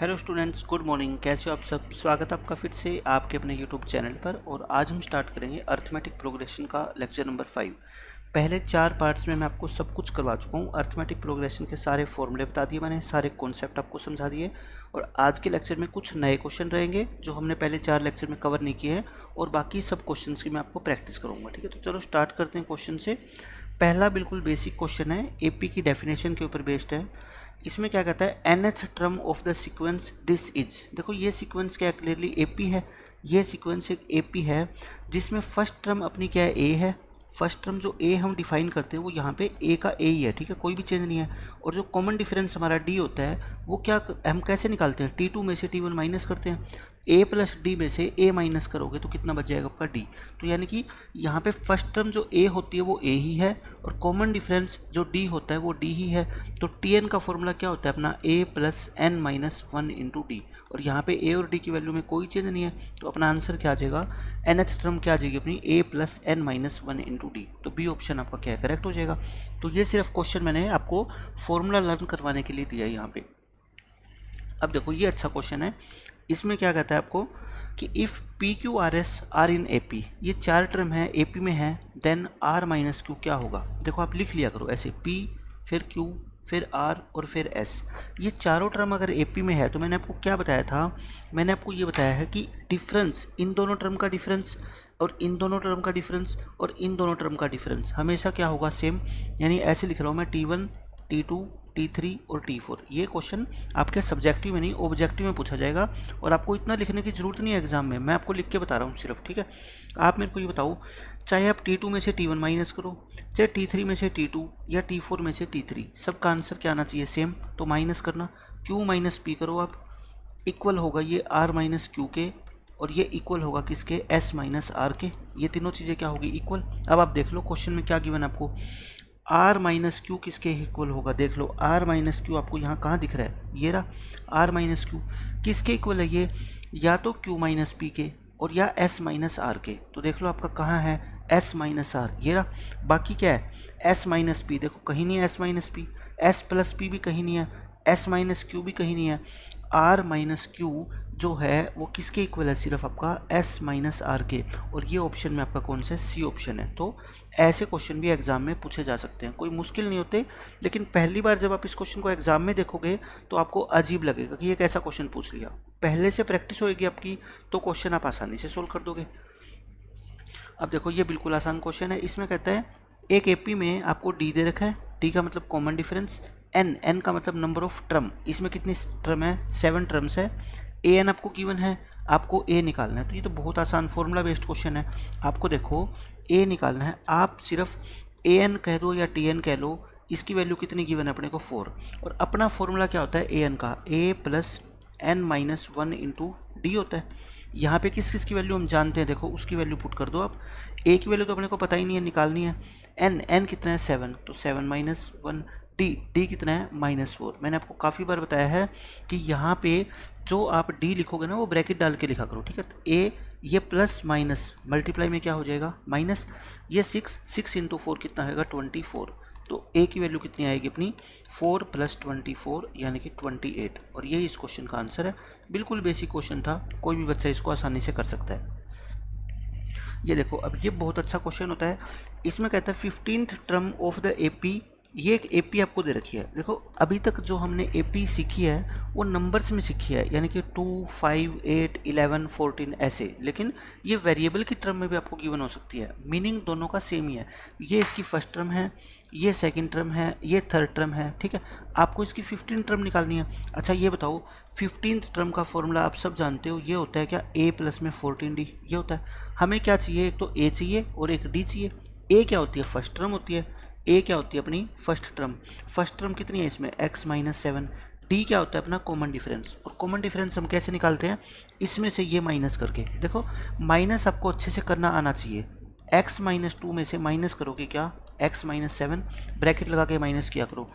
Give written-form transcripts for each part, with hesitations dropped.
Hello students, good morning. कैसे हो आप सब? स्वागत है आपका फिर से आपके अपने यूट्यूब चैनल पर। और आज हम स्टार्ट करेंगे अर्थमेटिक प्रोग्रेशन का लेक्चर नंबर 5। पहले 4 पार्ट्स में मैं आपको सब कुछ करवा चुका हूँ। अर्थमेटिक प्रोग्रेशन के सारे फॉर्मूले बता दिए मैंने, सारे कॉन्सेप्ट आपको समझा दिए। और आज के लेक्चर में कुछ नए क्वेश्चन रहेंगे जो हमने पहले 4 लेक्चर में कवर नहीं किए हैं, और बाकी सब क्वेश्चन की मैं आपको प्रैक्टिस करूँगा। ठीक है, तो चलो स्टार्ट करते हैं क्वेश्चन से। पहला बिल्कुल बेसिक क्वेश्चन है, एपी की डेफिनेशन के ऊपर बेस्ड है। इसमें क्या कहता है, nth term of the sequence this is. देखो ये सीक्वेंस क्या क्लियरली एपी है। ये सीक्वेंस एक एपी है जिसमें फर्स्ट टर्म अपनी क्या है, ए है। फर्स्ट टर्म जो ए हम डिफाइन करते हैं वो यहाँ पे ए का ए ही है, ठीक है, कोई भी चेंज नहीं है। और जो कॉमन डिफरेंस हमारा डी होता है वो क्या हम कैसे निकालते हैं, T2 में से T1 माइनस करते हैं। ए प्लस डी में से ए माइनस करोगे तो कितना बच जाएगा आपका डी। तो यानी कि यहाँ पे फर्स्ट टर्म जो ए होती है वो ए ही है, और कॉमन डिफरेंस जो डी होता है वो डी ही है। तो टी एन का फॉर्मूला क्या होता है अपना, A plus N minus 1 into D. और यहाँ पे ए और डी की वैल्यू में कोई चेंज नहीं है, तो अपना आंसर क्या आ जाएगा, nth टर्म क्या आ जाएगी अपनी, A plus N minus 1 into D. तो बी ऑप्शन आपका क्या है, करेक्ट हो जाएगा। तो ये सिर्फ क्वेश्चन मैंने आपको फॉर्मूला लर्न करवाने के लिए दिया है यहाँ पे। अब देखो ये अच्छा क्वेश्चन है। इसमें क्या कहता है आपको कि if P Q R S are in A P, ये 4 टर्म है ए पी में है, देन आर माइनस क्यू क्या होगा। देखो आप लिख लिया करो ऐसे, पी फिर क्यू फिर आर और फिर एस। ये चारों टर्म अगर ए पी में है तो मैंने आपको क्या बताया था, मैंने आपको ये बताया है कि डिफरेंस, इन दोनों टर्म का डिफरेंस और इन दोनों टर्म का डिफरेंस और इन दोनों टर्म का डिफरेंस हमेशा क्या होगा, सेम। यानी ऐसे लिख रहा हूँ मैं, T1 T2 T3 और T4। ये क्वेश्चन आपके सब्जेक्टिव में नहीं ऑब्जेक्टिव में पूछा जाएगा, और आपको इतना लिखने की जरूरत नहीं है एग्जाम में, मैं आपको लिख के बता रहा हूँ सिर्फ। ठीक है, आप मेरे को ये बताओ, चाहे आप T2 में से T1 माइनस करो, चाहे T3 में से T2 या T4 में से T3, सबका आंसर क्या आना चाहिए, सेम। तो माइनस करना, Q माइनस पी करो आप, इक्वल होगा ये R माइनस क्यू के, और ये इक्वल होगा किसके, S माइनस आर के। ये तीनों चीज़ें क्या होगी, इक्वल। अब आप देख लो क्वेश्चन में क्या गिवन आपको, आर माइनस क्यू किसके इक्वल होगा, देख लो आर माइनस क्यू आपको यहाँ कहाँ दिख रहा है, ये रहा आर माइनस क्यू। किसके इक्वल है ये, या तो क्यू माइनस पी के और या एस माइनस आर के। तो देख लो आपका कहाँ है, एस माइनस आर, ये रहा। बाकी क्या है, एस माइनस पी, देखो कहीं नहीं है S minus P, S plus P भी कहीं नहीं है, एस माइनस क्यू भी कहीं नहीं है। आर माइनस क्यू जो है वो किसके इक्वल है, सिर्फ आपका एस माइनस आर के। और ये ऑप्शन में आपका कौन सा, सी ऑप्शन है। तो ऐसे क्वेश्चन भी एग्जाम में पूछे जा सकते हैं, कोई मुश्किल नहीं होते, लेकिन पहली बार जब आप इस क्वेश्चन को एग्जाम में देखोगे तो आपको अजीब लगेगा कि ये कैसा क्वेश्चन पूछ लिया। पहले से प्रैक्टिस होगी आपकी तो क्वेश्चन आप आसानी से सोल्व कर दोगे। अब देखो ये बिल्कुल आसान क्वेश्चन है। इसमें कहता है एक एपी में आपको डी दे रखा है, डी का मतलब कॉमन डिफरेंस, एन का मतलब नंबर ऑफ टर्म, इसमें कितनी टर्म है, 7 टर्म्स है। ए एन आपको गिवन है, आपको ए निकालना है। तो ये तो बहुत आसान फॉर्मूला बेस्ड क्वेश्चन है। आपको देखो ए निकालना है, आप सिर्फ ए एन कह दो या टी एन कह लो, इसकी वैल्यू कितनी गिवन है अपने को, 4। और अपना फॉर्मूला क्या होता है ए एन का, A plus N minus 1 into D होता है। यहाँ पे किस किस की वैल्यू हम जानते हैं, देखो उसकी वैल्यू पुट कर दो आप। ए की वैल्यू तो अपने को पता ही नहीं है, निकालनी है। एन कितना है, 7, तो 7 माइनस 1। डी कितना है, -4। मैंने आपको काफ़ी बार बताया है कि यहाँ पे जो आप डी लिखोगे ना वो ब्रैकेट डाल के लिखा करो, ठीक है। तो ए ये प्लस माइनस मल्टीप्लाई में क्या हो जाएगा, माइनस, ये 6 इंटू 4 कितना होगा, 24। तो ए की वैल्यू कितनी आएगी अपनी, 4 + 24 यानी कि 28। और ये इस क्वेश्चन का आंसर है। बिल्कुल बेसिक क्वेश्चन था, कोई भी बच्चा इसको आसानी से कर सकता है। ये देखो अब ये बहुत अच्छा क्वेश्चन होता है। इसमें कहता है 15th term of the AP, ये एक एपी आपको दे रखी है। देखो अभी तक जो हमने एपी सीखी है वो नंबर्स में सीखी है, यानी कि 2, 5, 8, 11, 14 ऐसे, लेकिन ये वेरिएबल की टर्म में भी आपको गिवन हो सकती है। मीनिंग दोनों का सेम ही है। ये इसकी फर्स्ट टर्म है, ये सेकंड टर्म है, ये थर्ड टर्म है, ठीक है। आपको इसकी 15 टर्म निकालनी है। अच्छा ये बताओ 15th टर्म का फॉर्मूला आप सब जानते हो, ये होता है क्या, a प्लस में 14d, ये होता है। हमें क्या चाहिए, एक तो a चाहिए और एक d चाहिए। a क्या होती है, फर्स्ट टर्म होती है। a क्या होती है अपनी फर्स्ट टर्म। फर्स्ट टर्म कितनी है इसमें, x माइनस 7। d क्या होता है अपना कॉमन डिफरेंस। और कॉमन डिफरेंस हम कैसे निकालते हैं, इसमें से ये माइनस करके। देखो माइनस आपको अच्छे से करना आना चाहिए। x माइनस 2 में से माइनस करोगे क्या, x माइनस 7, ब्रैकेट लगा के माइनस किया करो।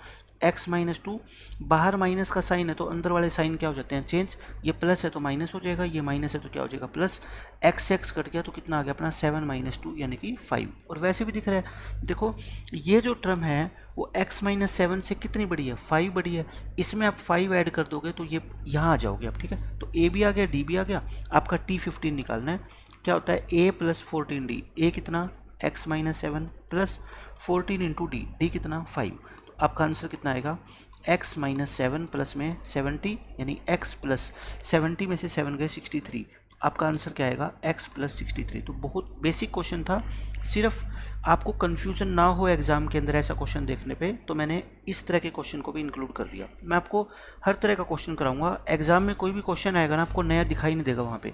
x माइनस 2, बाहर माइनस का साइन है तो अंदर वाले साइन क्या हो जाते हैं, चेंज। ये प्लस है तो माइनस हो जाएगा, ये माइनस है तो क्या हो जाएगा, प्लस। x कट गया तो कितना आ गया अपना, 7 - 2 यानी कि 5। और वैसे भी दिख रहा है, देखो ये जो टर्म है वो x-7 से कितनी बड़ी है, 5 बड़ी है। इसमें आप 5 ऐड कर दोगे तो ये यहाँ आ जाओगे आप, ठीक है। तो a भी आ गया, d भी आ गया, आपका t15 निकालना है। क्या होता है a + 14d, a कितना x-7 प्लस 14 इंटू d कितना 5। तो आपका आंसर कितना आएगा x-7 प्लस में 70, यानी x प्लस 70 में से 7 गए 63। आपका आंसर क्या आएगा x + 63। तो बहुत बेसिक क्वेश्चन था, सिर्फ आपको कन्फ्यूजन ना हो एग्जाम के अंदर ऐसा क्वेश्चन देखने पे, तो मैंने इस तरह के क्वेश्चन को भी इंक्लूड कर दिया। मैं आपको हर तरह का क्वेश्चन कराऊंगा, एग्जाम में कोई भी क्वेश्चन आएगा ना आपको नया दिखाई नहीं देगा वहाँ पे।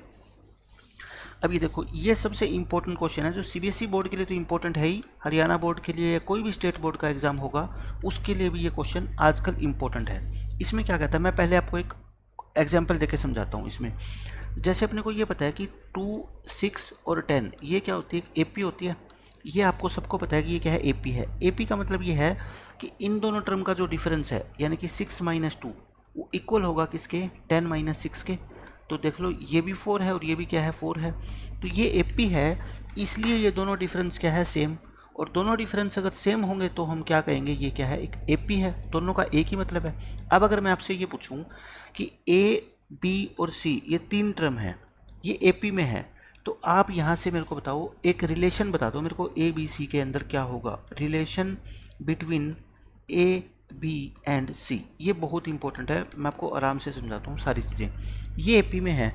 अब ये देखो, ये सबसे इंपॉर्टेंट क्वेश्चन है जो सीबीएसई बोर्ड के लिए तो इंपॉर्टेंट है ही, हरियाणा बोर्ड के लिए, कोई भी स्टेट बोर्ड का एग्जाम होगा उसके लिए भी ये क्वेश्चन आजकल इंपॉर्टेंट है। इसमें क्या कहता है, मैं पहले आपको एक एग्जाम्पल देके समझाता हूँ। इसमें जैसे अपने को ये पता है कि 2, 6 और 10 ये क्या होती है, एपी होती है। ये आपको सबको पता है कि ये क्या है, एपी है। एपी का मतलब ये है कि इन दोनों टर्म का जो डिफरेंस है, यानी कि 6 - 2 वो इक्वल होगा किसके, 10 - 6 के। तो देख लो ये भी 4 है और ये भी क्या है, 4 है। तो ये एपी है, इसलिए ये दोनों डिफरेंस क्या है, सेम। और दोनों डिफरेंस अगर सेम होंगे तो हम क्या कहेंगे, ये क्या है, एक एपी है। दोनों का एक ही मतलब है। अब अगर मैं आपसे ये पूछूं कि ए, बी और सी ये 3 टर्म है, ये एपी में है, तो आप यहाँ से मेरे को बताओ, एक रिलेशन बता दो मेरे को, ए बी सी के अंदर क्या होगा, relation between A B and C. ये बहुत इंपॉर्टेंट है, मैं आपको आराम से समझाता हूँ सारी चीज़ें। ये एपी में है,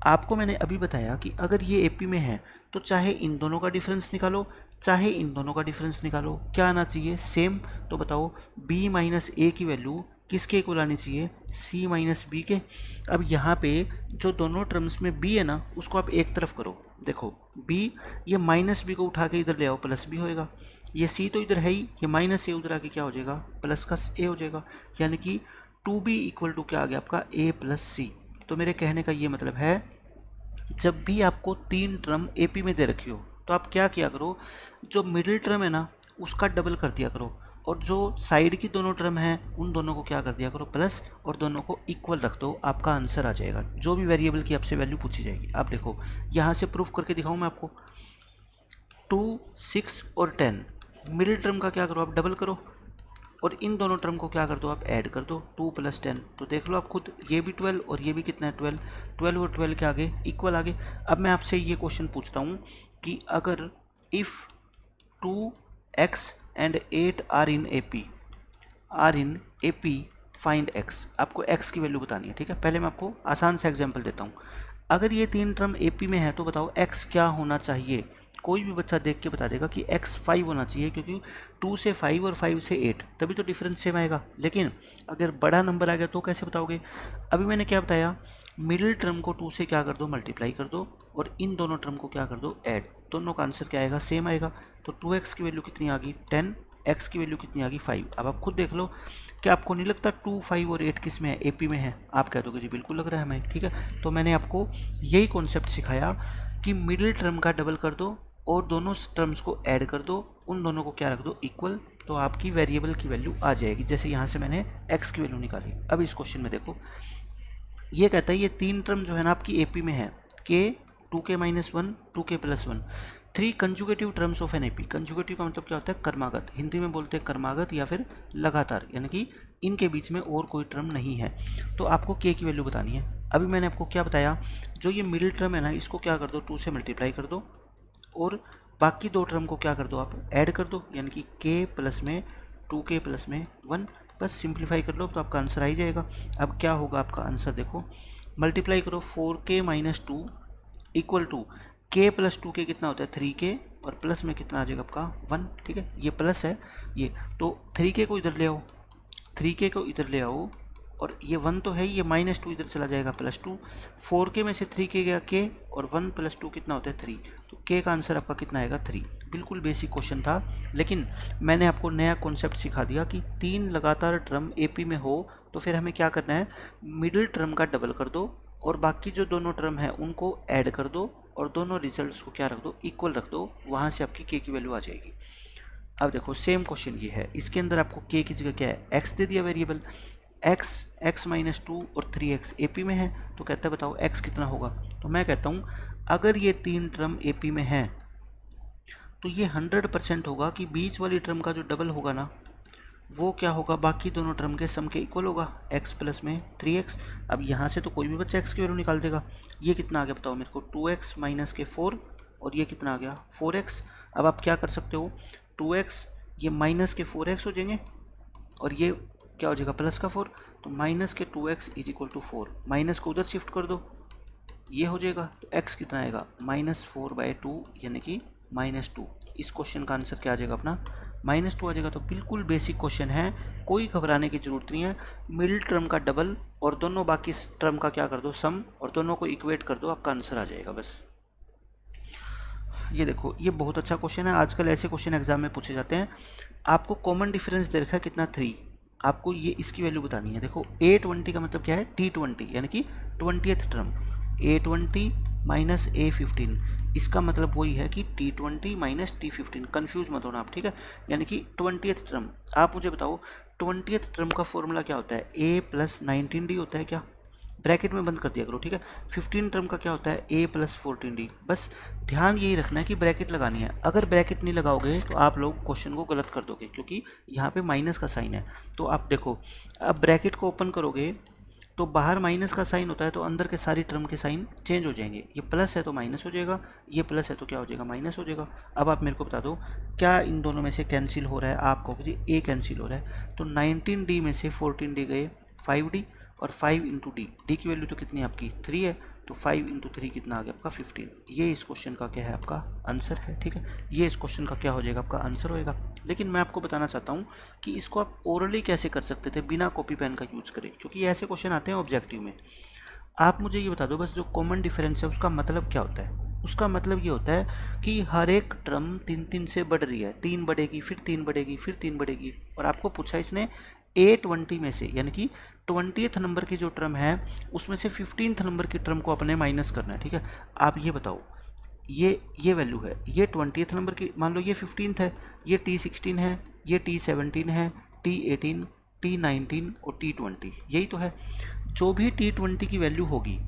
आपको मैंने अभी बताया कि अगर ये एपी में है तो चाहे इन दोनों का डिफरेंस निकालो, चाहे इन दोनों का डिफरेंस निकालो, क्या आना चाहिए, सेम। तो बताओ b - a की वैल्यू किसके इक्वल आनी चाहिए, c - b के। अब यहाँ पे जो दोनों टर्म्स में b है ना, उसको आप एक तरफ करो। देखो b, ये -b को उठा के इधर ले आओ, +b होएगा। ये c तो इधर है ही, ये -a उधर आके क्या हो जाएगा, प्लस का a हो जाएगा। यानी कि 2b = क्या आ गया आपका, a + c। तो मेरे कहने का ये मतलब है, जब भी आपको 3 टर्म एपी में दे रखी हो तो आप क्या किया करो, जो मिडिल टर्म है ना उसका डबल कर दिया करो, और जो साइड की दोनों टर्म हैं उन दोनों को क्या कर दिया करो, प्लस, और दोनों को इक्वल रख दो, आपका आंसर आ जाएगा। जो भी वेरिएबल की आपसे वैल्यू पूछी जाएगी। आप देखो यहाँ से प्रूफ करके दिखाऊँ मैं आपको, 2, 6 और 10 मिडिल टर्म का क्या करो, आप डबल करो, और इन दोनों टर्म को क्या कर दो, आप ऐड कर दो, 2 + 10। तो देख लो आप खुद, ये भी 12 और ये भी कितना है, 12। 12 और 12 के आगे इक्वल आगे। अब मैं आपसे ये क्वेश्चन पूछता हूँ कि अगर if 2x and 8 are in AP find x, आपको x की वैल्यू बतानी है, ठीक है। पहले मैं आपको आसान सा एग्जाम्पल देता हूँ। अगर ये 3 टर्म एपी में है तो बताओ x क्या होना चाहिए। कोई भी बच्चा देख के बता देगा कि x 5 होना चाहिए, क्योंकि 2 से 5 और 5 से 8 तभी तो डिफरेंस सेम आएगा। लेकिन अगर बड़ा नंबर आ गया तो कैसे बताओगे। अभी मैंने क्या बताया, मिडिल टर्म को 2 से क्या कर दो, मल्टीप्लाई कर दो, और इन दोनों टर्म को क्या कर दो, ऐड। दोनों का आंसर क्या आएगा, सेम आएगा। तो 2x की वैल्यू कितनी आ गई, 10, x की वैल्यू कितनी आ गई, 5। अब आप खुद देख लो, क्या आपको नहीं लगता 2, 5 और 8 किस में है, एपी में है। आप कह दोगे जी बिल्कुल लग रहा है हमें, ठीक है। तो मैंने आपको यही कॉन्सेप्ट सिखाया कि मिडिल टर्म का डबल कर दो और दोनों टर्म्स को ऐड कर दो, उन दोनों को क्या रख दो, इक्वल, तो आपकी वेरिएबल की वैल्यू आ जाएगी। जैसे यहाँ से मैंने x की वैल्यू निकाली। अब इस क्वेश्चन में देखो, ये कहता है ये 3 टर्म जो है ना आपकी एपी में है, k, 2k - 1, 2k + 1, 3 conjugative terms of an AP. Conjugative का मतलब क्या होता है, क्रमागत, हिंदी में बोलते हैं क्रमागत या फिर लगातार, यानी कि इनके बीच में और कोई टर्म नहीं है। तो आपको k की वैल्यू बतानी है। अभी मैंने आपको क्या बताया, जो ये मिडिल टर्म है ना, इसको क्या कर दो, 2 से मल्टीप्लाई कर दो, और बाकी 2 टर्म को क्या कर दो, आप ऐड कर दो, यानी कि k प्लस में 2k प्लस में 1, बस सिंप्लीफाई कर लो तो आपका आंसर आ ही जाएगा। अब क्या होगा आपका आंसर, देखो मल्टीप्लाई करो, 4k - 2 equal to k + 2k कितना होता है, 3k, और प्लस में कितना आ जाएगा आपका 1, ठीक है। ये प्लस है ये, तो 3k को इधर ले आओ, 3k को इधर ले आओ, और ये 1 तो है ही, ये -2 इधर चला जाएगा, +2, 4k में से 3k गया k, और 1 + 2 कितना होता है, 3। तो k का आंसर आपका कितना आएगा, 3। बिल्कुल बेसिक क्वेश्चन था, लेकिन मैंने आपको नया कॉन्सेप्ट सिखा दिया कि 3 लगातार टर्म एपी में हो तो फिर हमें क्या करना है, मिडिल टर्म का डबल कर दो, और बाकी जो दोनों टर्म है उनको ऐड कर दो, और दोनों रिजल्ट्स को क्या रख दो, इक्वल रख दो, वहाँ से आपकी k की वैल्यू आ जाएगी। अब देखो सेम क्वेश्चन ये है, इसके अंदर आपको k की जगह क्या है, x दे दिया वेरिएबल, x, x - 2 और 3x एपी में है, तो कहता है बताओ x कितना होगा। तो मैं कहता हूँ अगर ये 3 टर्म एपी में है तो ये 100% होगा कि बीच वाली टर्म का जो डबल होगा ना वो क्या होगा, बाकी दोनों टर्म के सम के इक्वल होगा, x प्लस में 3x। अब यहाँ से तो कोई भी बच्चा x की वैल्यू निकाल देगा। ये कितना आ गया बताओ मेरे को, 2x माइनस के 4, और ये कितना आ गया 4x। अब आप क्या कर सकते हो, 2x ये माइनस के 4x हो जाएंगे, और ये क्या हो जाएगा प्लस का 4, तो माइनस के 2x is equal to 4। Minus को उधर शिफ्ट कर दो, ये हो जाएगा, तो x कितना आएगा -4/2 यानी कि -2। इस क्वेश्चन का आंसर क्या आ जाएगा अपना -2 आ जाएगा। तो बिल्कुल बेसिक क्वेश्चन है, कोई घबराने की जरूरत नहीं है। मिडिल टर्म का डबल और दोनों बाकी टर्म का क्या कर दो सम, और दोनों को इक्वेट कर दो, आपका आंसर आ जाएगा बस। ये देखो, ये बहुत अच्छा क्वेश्चन है, आजकल ऐसे क्वेश्चन एग्जाम में पूछे जाते हैं। आपको कॉमन डिफरेंस दे रखा है कितना 3, आपको ये इसकी वैल्यू बतानी है। देखो A20 का मतलब क्या है, T20 यानी कि 20th term, A20 minus A15, इसका मतलब वही है कि T20 माइनस T15। कन्फ्यूज मत होना आप, ठीक है। यानी कि 20th टर्म, आप मुझे बताओ 20th टर्म का फॉर्मूला क्या होता है, A प्लस 19D होता है क्या, ब्रैकेट में बंद कर दिया करो, ठीक है। 15 टर्म का क्या होता है, A प्लस 14D। बस ध्यान यही रखना है कि ब्रैकेट लगानी है। अगर ब्रैकेट नहीं लगाओगे तो आप लोग क्वेश्चन को गलत कर दोगे, क्योंकि यहाँ पे माइनस का साइन है। तो आप देखो, अब ब्रैकेट को ओपन करोगे तो बाहर माइनस का साइन होता है, तो अंदर के सारी टर्म के साइन चेंज हो जाएंगे। ये प्लस है तो माइनस हो जाएगा, ये प्लस है तो क्या हो जाएगा माइनस हो जाएगा। अब आप मेरे को बता दो क्या इन दोनों में से कैंसिल हो रहा है, आप कहोगे जी A कैंसिल हो रहा है, तो 19D में से 14D गए 5D, और 5 इंटू डी की वैल्यू तो कितनी है आपकी 3 है, तो 5 इंटू 3 कितना आ गया आपका 15। ये इस क्वेश्चन का क्या है आपका आंसर है, ठीक है। ये इस क्वेश्चन का क्या हो जाएगा आपका आंसर होएगा। लेकिन मैं आपको बताना चाहता हूँ कि इसको आप ओरली कैसे कर सकते थे बिना कॉपी पेन का यूज़ करें, क्योंकि ये ऐसे क्वेश्चन आते हैं ऑब्जेक्टिव में। आप मुझे ये बता दो बस, जो कॉमन डिफरेंस है उसका मतलब क्या होता है। उसका मतलब ये होता है कि हर एक टर्म 3 से बढ़ रही है, 3 बढ़ेगी, फिर 3 बढ़ेगी, फिर 3 बढ़ेगी। और आपको पूछा इसने A20 में से, यानी कि 20th नंबर की जो टर्म है उसमें से 15th नंबर की टर्म को अपने माइनस करना है, ठीक है। आप ये बताओ, ये वैल्यू है, ये 20th नंबर की, मान लो ये 15th है, ये T16 है, ये T17 है, T18, T19 और T20, यही तो है। जो भी T20 की वैल्यू होगी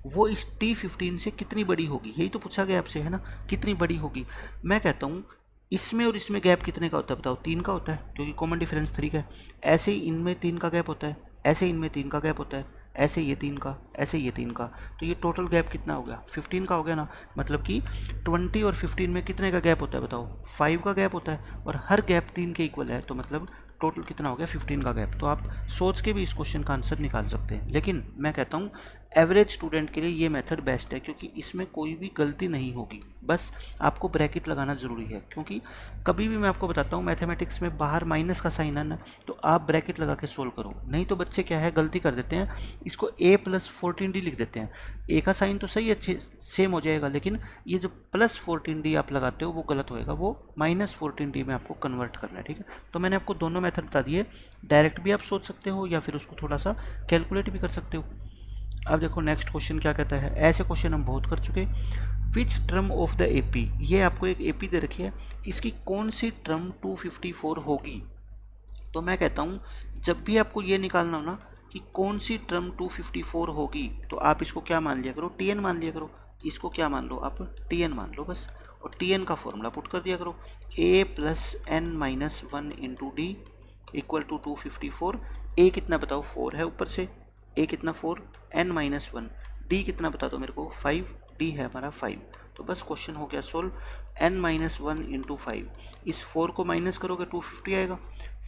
वो इस T15 से कितनी बड़ी होगी, यही तो पूछा गया आपसे, है ना, कितनी बड़ी होगी। मैं कहता हूँ इसमें और इसमें गैप कितने का होता है बताओ, 3 का होता है, क्योंकि कॉमन डिफरेंस 3 का है। ऐसे ही इनमें 3 का गैप होता है, ऐसे इनमें 3 का गैप होता है, ऐसे ये 3 का, ऐसे ये 3 का, तो ये टोटल गैप कितना हो गया 15 का हो गया ना। मतलब कि 20 और 15 में कितने का गैप होता है बताओ, 5 का गैप होता है, और हर गैप 3 के इक्वल है, तो मतलब टोटल कितना हो गया 15 का गैप। तो आप सोच के भी इस क्वेश्चन का आंसर निकाल सकते हैं। लेकिन मैं कहता हूँ एवरेज स्टूडेंट के लिए ये मेथड बेस्ट है, क्योंकि इसमें कोई भी गलती नहीं होगी, बस आपको ब्रैकेट लगाना ज़रूरी है। क्योंकि कभी भी मैं आपको बताता हूँ मैथमेटिक्स में बाहर माइनस का साइन है ना, तो आप ब्रैकेट लगा के सोल्व करो, नहीं तो बच्चे क्या है गलती कर देते हैं, इसको A प्लस 14D लिख देते हैं। A का साइन तो सही अच्छे सेम हो जाएगा, लेकिन ये जो प्लस 14D आप लगाते हो वो गलत होएगा, वो माइनस 14D में आपको कन्वर्ट करना है, ठीक है। तो मैंने आपको दोनों मेथड बता दिए, डायरेक्ट भी आप सोच सकते हो या फिर उसको थोड़ा सा कैलकुलेट भी कर सकते हो। अब देखो नेक्स्ट क्वेश्चन क्या कहता है, ऐसे क्वेश्चन हम बहुत कर चुके। Which term of the AP, ये आपको एक AP दे रखी है, इसकी कौन सी टर्म 254 होगी। तो मैं कहता हूँ जब भी आपको ये निकालना हो ना कि कौन सी टर्म 254 होगी, तो आप इसको क्या मान लिया करो, TN मान लिया करो। इसको क्या मान लो आप, TN मान लो बस, और TN का फॉर्मूला पुट कर दिया करो, A plus n-1 into D equal to 254। A कितना बताओ 4 है ऊपर से, A कितना 4, n-1, D कितना बता दो मेरे को 5, D है हमारा 5। तो बस क्वेश्चन हो गया सोल्व। n-1 इंटू 5, इस 4 को माइनस करोगे 250 आएगा,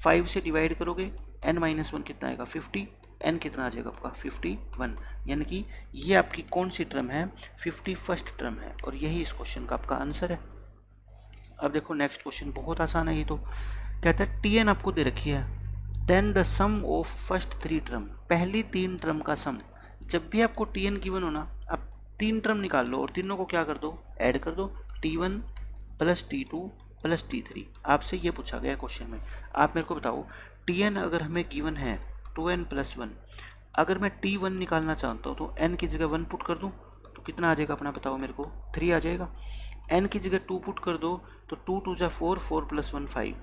5 से डिवाइड करोगे n-1 कितना आएगा 50, n कितना आ जाएगा आपका 51। यानी कि ये आपकी कौन सी टर्म है, 51st टर्म है, और यही इस क्वेश्चन का आपका आंसर है। अब देखो नेक्स्ट क्वेश्चन बहुत आसान है, ये तो कहता है TN आपको दे रखी है, then the sum of first 3 term, पहली 3 टर्म का सम। जब भी आपको TN गिवन हो ना, आप 3 टर्म निकाल लो और तीनों को क्या कर दो, ऐड कर दो, T1 plus T2 plus T3। आपसे ये पूछा गया क्वेश्चन में। आप मेरे को बताओ TN अगर हमें गिवन है 2n प्लस 1, अगर मैं T1 निकालना चाहता हूँ तो n की जगह 1 पुट कर दूँ तो कितना आ जाएगा अपना बताओ मेरे को, 3 आ जाएगा। n की जगह 2 पुट कर दो तो 2 2 जा 4, 4 प्लस 1 5,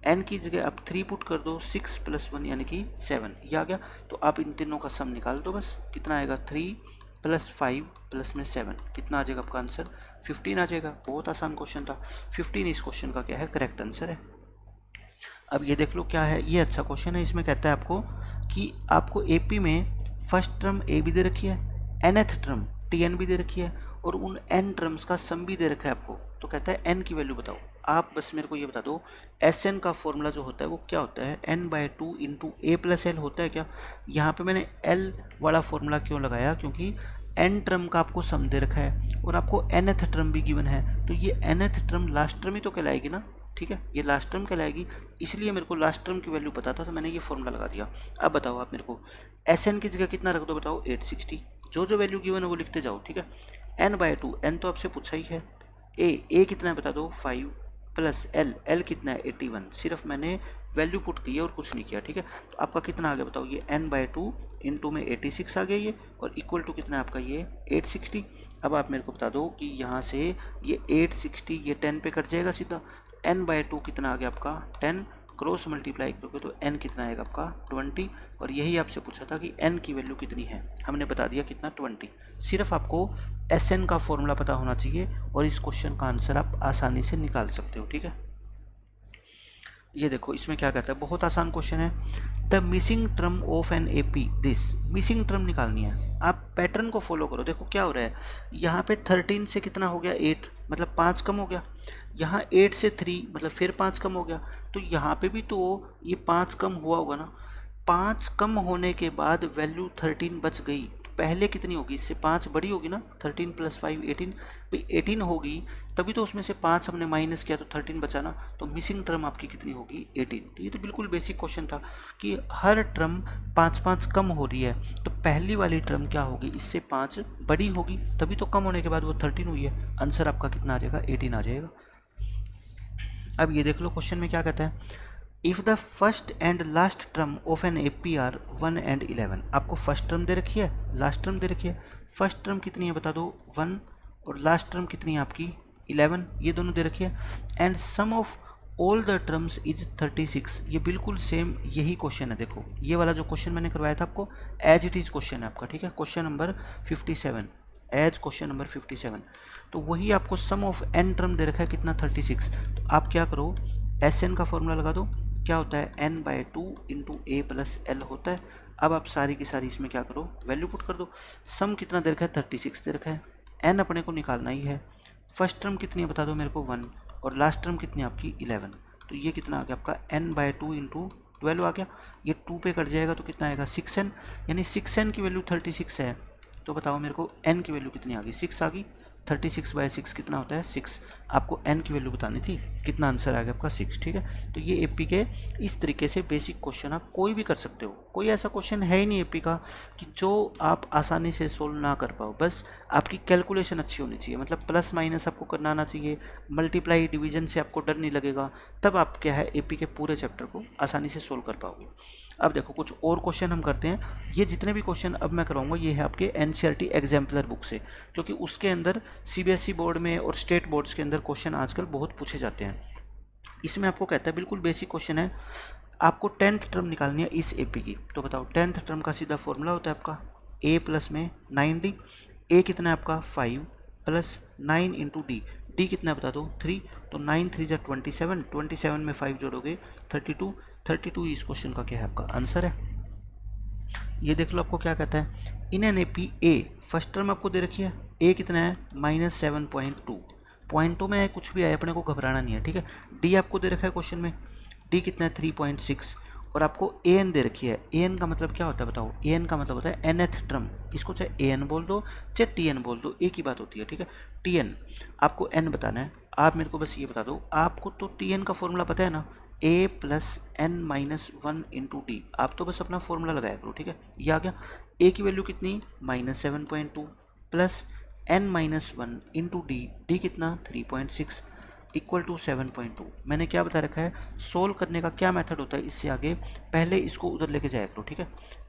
n की जगह अब 3 पुट कर दो 6 प्लस 1 यानी कि 7, ये आ गया। तो आप इन तीनों का सम निकाल दो बस, कितना आएगा 3 प्लस 5 प्लस में 7, कितना आ जाएगा आपका आंसर 15 आ जाएगा। बहुत आसान क्वेश्चन था, 15 इस क्वेश्चन का क्या है करेक्ट आंसर है। अब ये देख लो क्या है, ये अच्छा क्वेश्चन है। इसमें कहता है आपको कि आपको एपी में फर्स्ट टर्म ए भी दे रखी है, nth टर्म tn भी दे रखी है, और उन n टर्म्स का सम भी दे रखा है आपको। तो कहता है n की वैल्यू बताओ। आप बस मेरे को ये बता दो, एस एन का फॉर्मूला जो होता है वो क्या होता है, n/2 इंटू ए प्लस एल होता है क्या। यहाँ पे मैंने l वाला फॉर्मूला क्यों लगाया, क्योंकि n टर्म का आपको सम दे रखा है और आपको nth टर्म भी गिवन है, तो ये nth टर्म लास्ट टर्म ही तो कहलाएगी ना, ठीक है, ये लास्ट टर्म कहलाएगी। इसलिए मेरे को लास्ट टर्म की वैल्यू पता था, तो मैंने ये फॉर्मूला लगा दिया। अब बताओ आप मेरे को एस एन की जगह कितना रख दो, बताओ 860। जो जो वैल्यू गिवन है वो लिखते जाओ, ठीक है। n/2, n तो आपसे पूछा ही है, ए कितना है बता दो 5, प्लस एल कितना है 81। सिर्फ मैंने वैल्यू पुट की है और कुछ नहीं किया, ठीक है। तो आपका कितना आ गया बताओ, ये n/2 इंटू में 86 आ गया ये, और इक्वल टू कितना है आपका ये 860। अब आप मेरे को बता दो कि यहाँ से ये 860 ये 10 पे कट जाएगा सीधा, n/2 कितना आ गया आपका 10, क्रॉस मल्टीप्लाई करोगे तो n कितना आएगा आपका 20। और यही आपसे पूछा था कि n की वैल्यू कितनी है, हमने बता दिया कितना 20। सिर्फ आपको Sn का फॉर्मूला पता होना चाहिए और इस क्वेश्चन का आंसर आप आसानी से निकाल सकते हो, ठीक है। ये देखो इसमें क्या कहता है, बहुत आसान क्वेश्चन है। The missing term of an AP this, missing term निकालनी है। आप पैटर्न को फॉलो करो, देखो क्या हो रहा है, यहाँ पे 13 से कितना हो गया 8, मतलब 5 कम हो गया। यहाँ 8 से 3 मतलब फिर 5 कम हो गया, तो यहाँ पे भी तो ये 5 कम हुआ होगा ना। 5 कम होने के बाद वैल्यू 13 बच गई, तो पहले कितनी होगी, इससे 5 बड़ी होगी ना, 13 + 5 18, भाई 18 होगी, तभी तो उसमें से 5 हमने माइनस किया तो 13 बचा ना। तो मिसिंग टर्म आपकी कितनी होगी 18। तो ये तो बिल्कुल बेसिक क्वेश्चन था कि हर टर्म 5-5 कम हो रही है, तो पहली वाली टर्म क्या होगी, इससे 5 बड़ी होगी, तभी तो कम होने के बाद वो 13 हुई है। आंसर आपका कितना आ जाएगा 18 आ जाएगा। अब ये देख लो क्वेश्चन में क्या कहता है, if the first and last term of an AP are 1 and 11। आपको फर्स्ट टर्म दे रखी है, लास्ट टर्म दे रखी है। फर्स्ट टर्म कितनी है बता दो 1, और लास्ट टर्म कितनी है आपकी 11, ये दोनों दे रखी है। And sum of all the terms is 36। ये बिल्कुल सेम यही क्वेश्चन है, देखो ये वाला जो क्वेश्चन मैंने करवाया था आपको एज इट इज़ क्वेश्चन है आपका, ठीक है। Question number 57 as question number 57, तो वही आपको सम ऑफ n टर्म दे रखा है कितना 36। तो आप क्या करो, Sn का फॉर्मूला लगा दो, क्या होता है n/2 इंटू ए प्लस एल होता है। अब आप सारी की सारी इसमें क्या करो, वैल्यू पुट कर दो। सम कितना दे रखा है 36 दे रखा है, n अपने को निकालना ही है। फर्स्ट टर्म कितनी है बता दो मेरे को 1, और लास्ट टर्म कितनी है आपकी 11। तो ये कितना आ गया आपका n/2 इंटू 12 आ गया, ये 2 पे कट जाएगा तो कितना आएगा 6n, यानी 6n की वैल्यू 36 है। तो बताओ मेरे को n की वैल्यू कितनी आ गई, 6 आ गई। 36/6 कितना होता है 6। आपको n की वैल्यू बतानी थी, कितना आंसर आ गया आपका 6, ठीक है। तो ये एपी के इस तरीके से बेसिक क्वेश्चन आप कोई भी कर सकते हो। कोई ऐसा क्वेश्चन है ही नहीं एपी का कि जो आप आसानी से सोल्व ना कर पाओ। बस आपकी कैलकुलेशन अच्छी होनी चाहिए, मतलब प्लस माइनस आपको करना आना चाहिए, मल्टीप्लाई डिवीजन से आपको डर नहीं लगेगा, तब आप क्या है एपी के पूरे चैप्टर को आसानी से सोल्व कर पाओगे। अब देखो कुछ और क्वेश्चन हम करते हैं। ये जितने भी क्वेश्चन अब मैं कराऊंगा ये है आपके एनसीईआरटी एग्जाम्पलर बुक से, क्योंकि उसके अंदर सीबीएसई बोर्ड में और स्टेट बोर्ड्स के अंदर क्वेश्चन आजकल बहुत पूछे जाते हैं। इसमें आपको कहता है बिल्कुल बेसिक क्वेश्चन है, आपको 10th टर्म निकालनी है इस एपी की। तो बताओ 10th टर्म का सीधा फॉर्मूला होता है आपका a प्लस में 9d। a कितना है आपका 5 प्लस 9 इंटू डी, डी कितना है बता दो 3। तो 9 3 जा 27, 27 में 5 जोड़ोगे 32, 32 इस क्वेश्चन का क्या है आपका आंसर है। ये देख लो आपको क्या कहता है, in an AP A first term आपको दे रखी है, a कितना है -7.2, पॉइंटों में कुछ भी आए अपने को घबराना नहीं है, ठीक है। डी आपको दे रखा है क्वेश्चन में, डी कितना है 3.6, और आपको ए एन दे रखी है। ए एन का मतलब क्या होता है बताओ, ए एन का मतलब होता है nth टर्म। इसको चाहे ए एन बोल दो चाहे टी एन बोल दो, एक ही बात होती है, ठीक है। टी एन आपको एन बताना है, आप मेरे को बस ये बता दो, आपको तो टी एन का फॉर्मूला पता है ना, a plus n minus 1 into D. आप तो बस अपना फॉर्मूला लगाया करो, ठीक है। ये आ गया, a की वैल्यू कितनी -7.2 plus n minus 1 into D, D कितना 3.6 इक्वल टू 7.2। मैंने क्या बता रखा है, सोल्व करने का क्या मेथड होता है, इससे आगे पहले इसको उधर लेके जाया करो, ठीक है।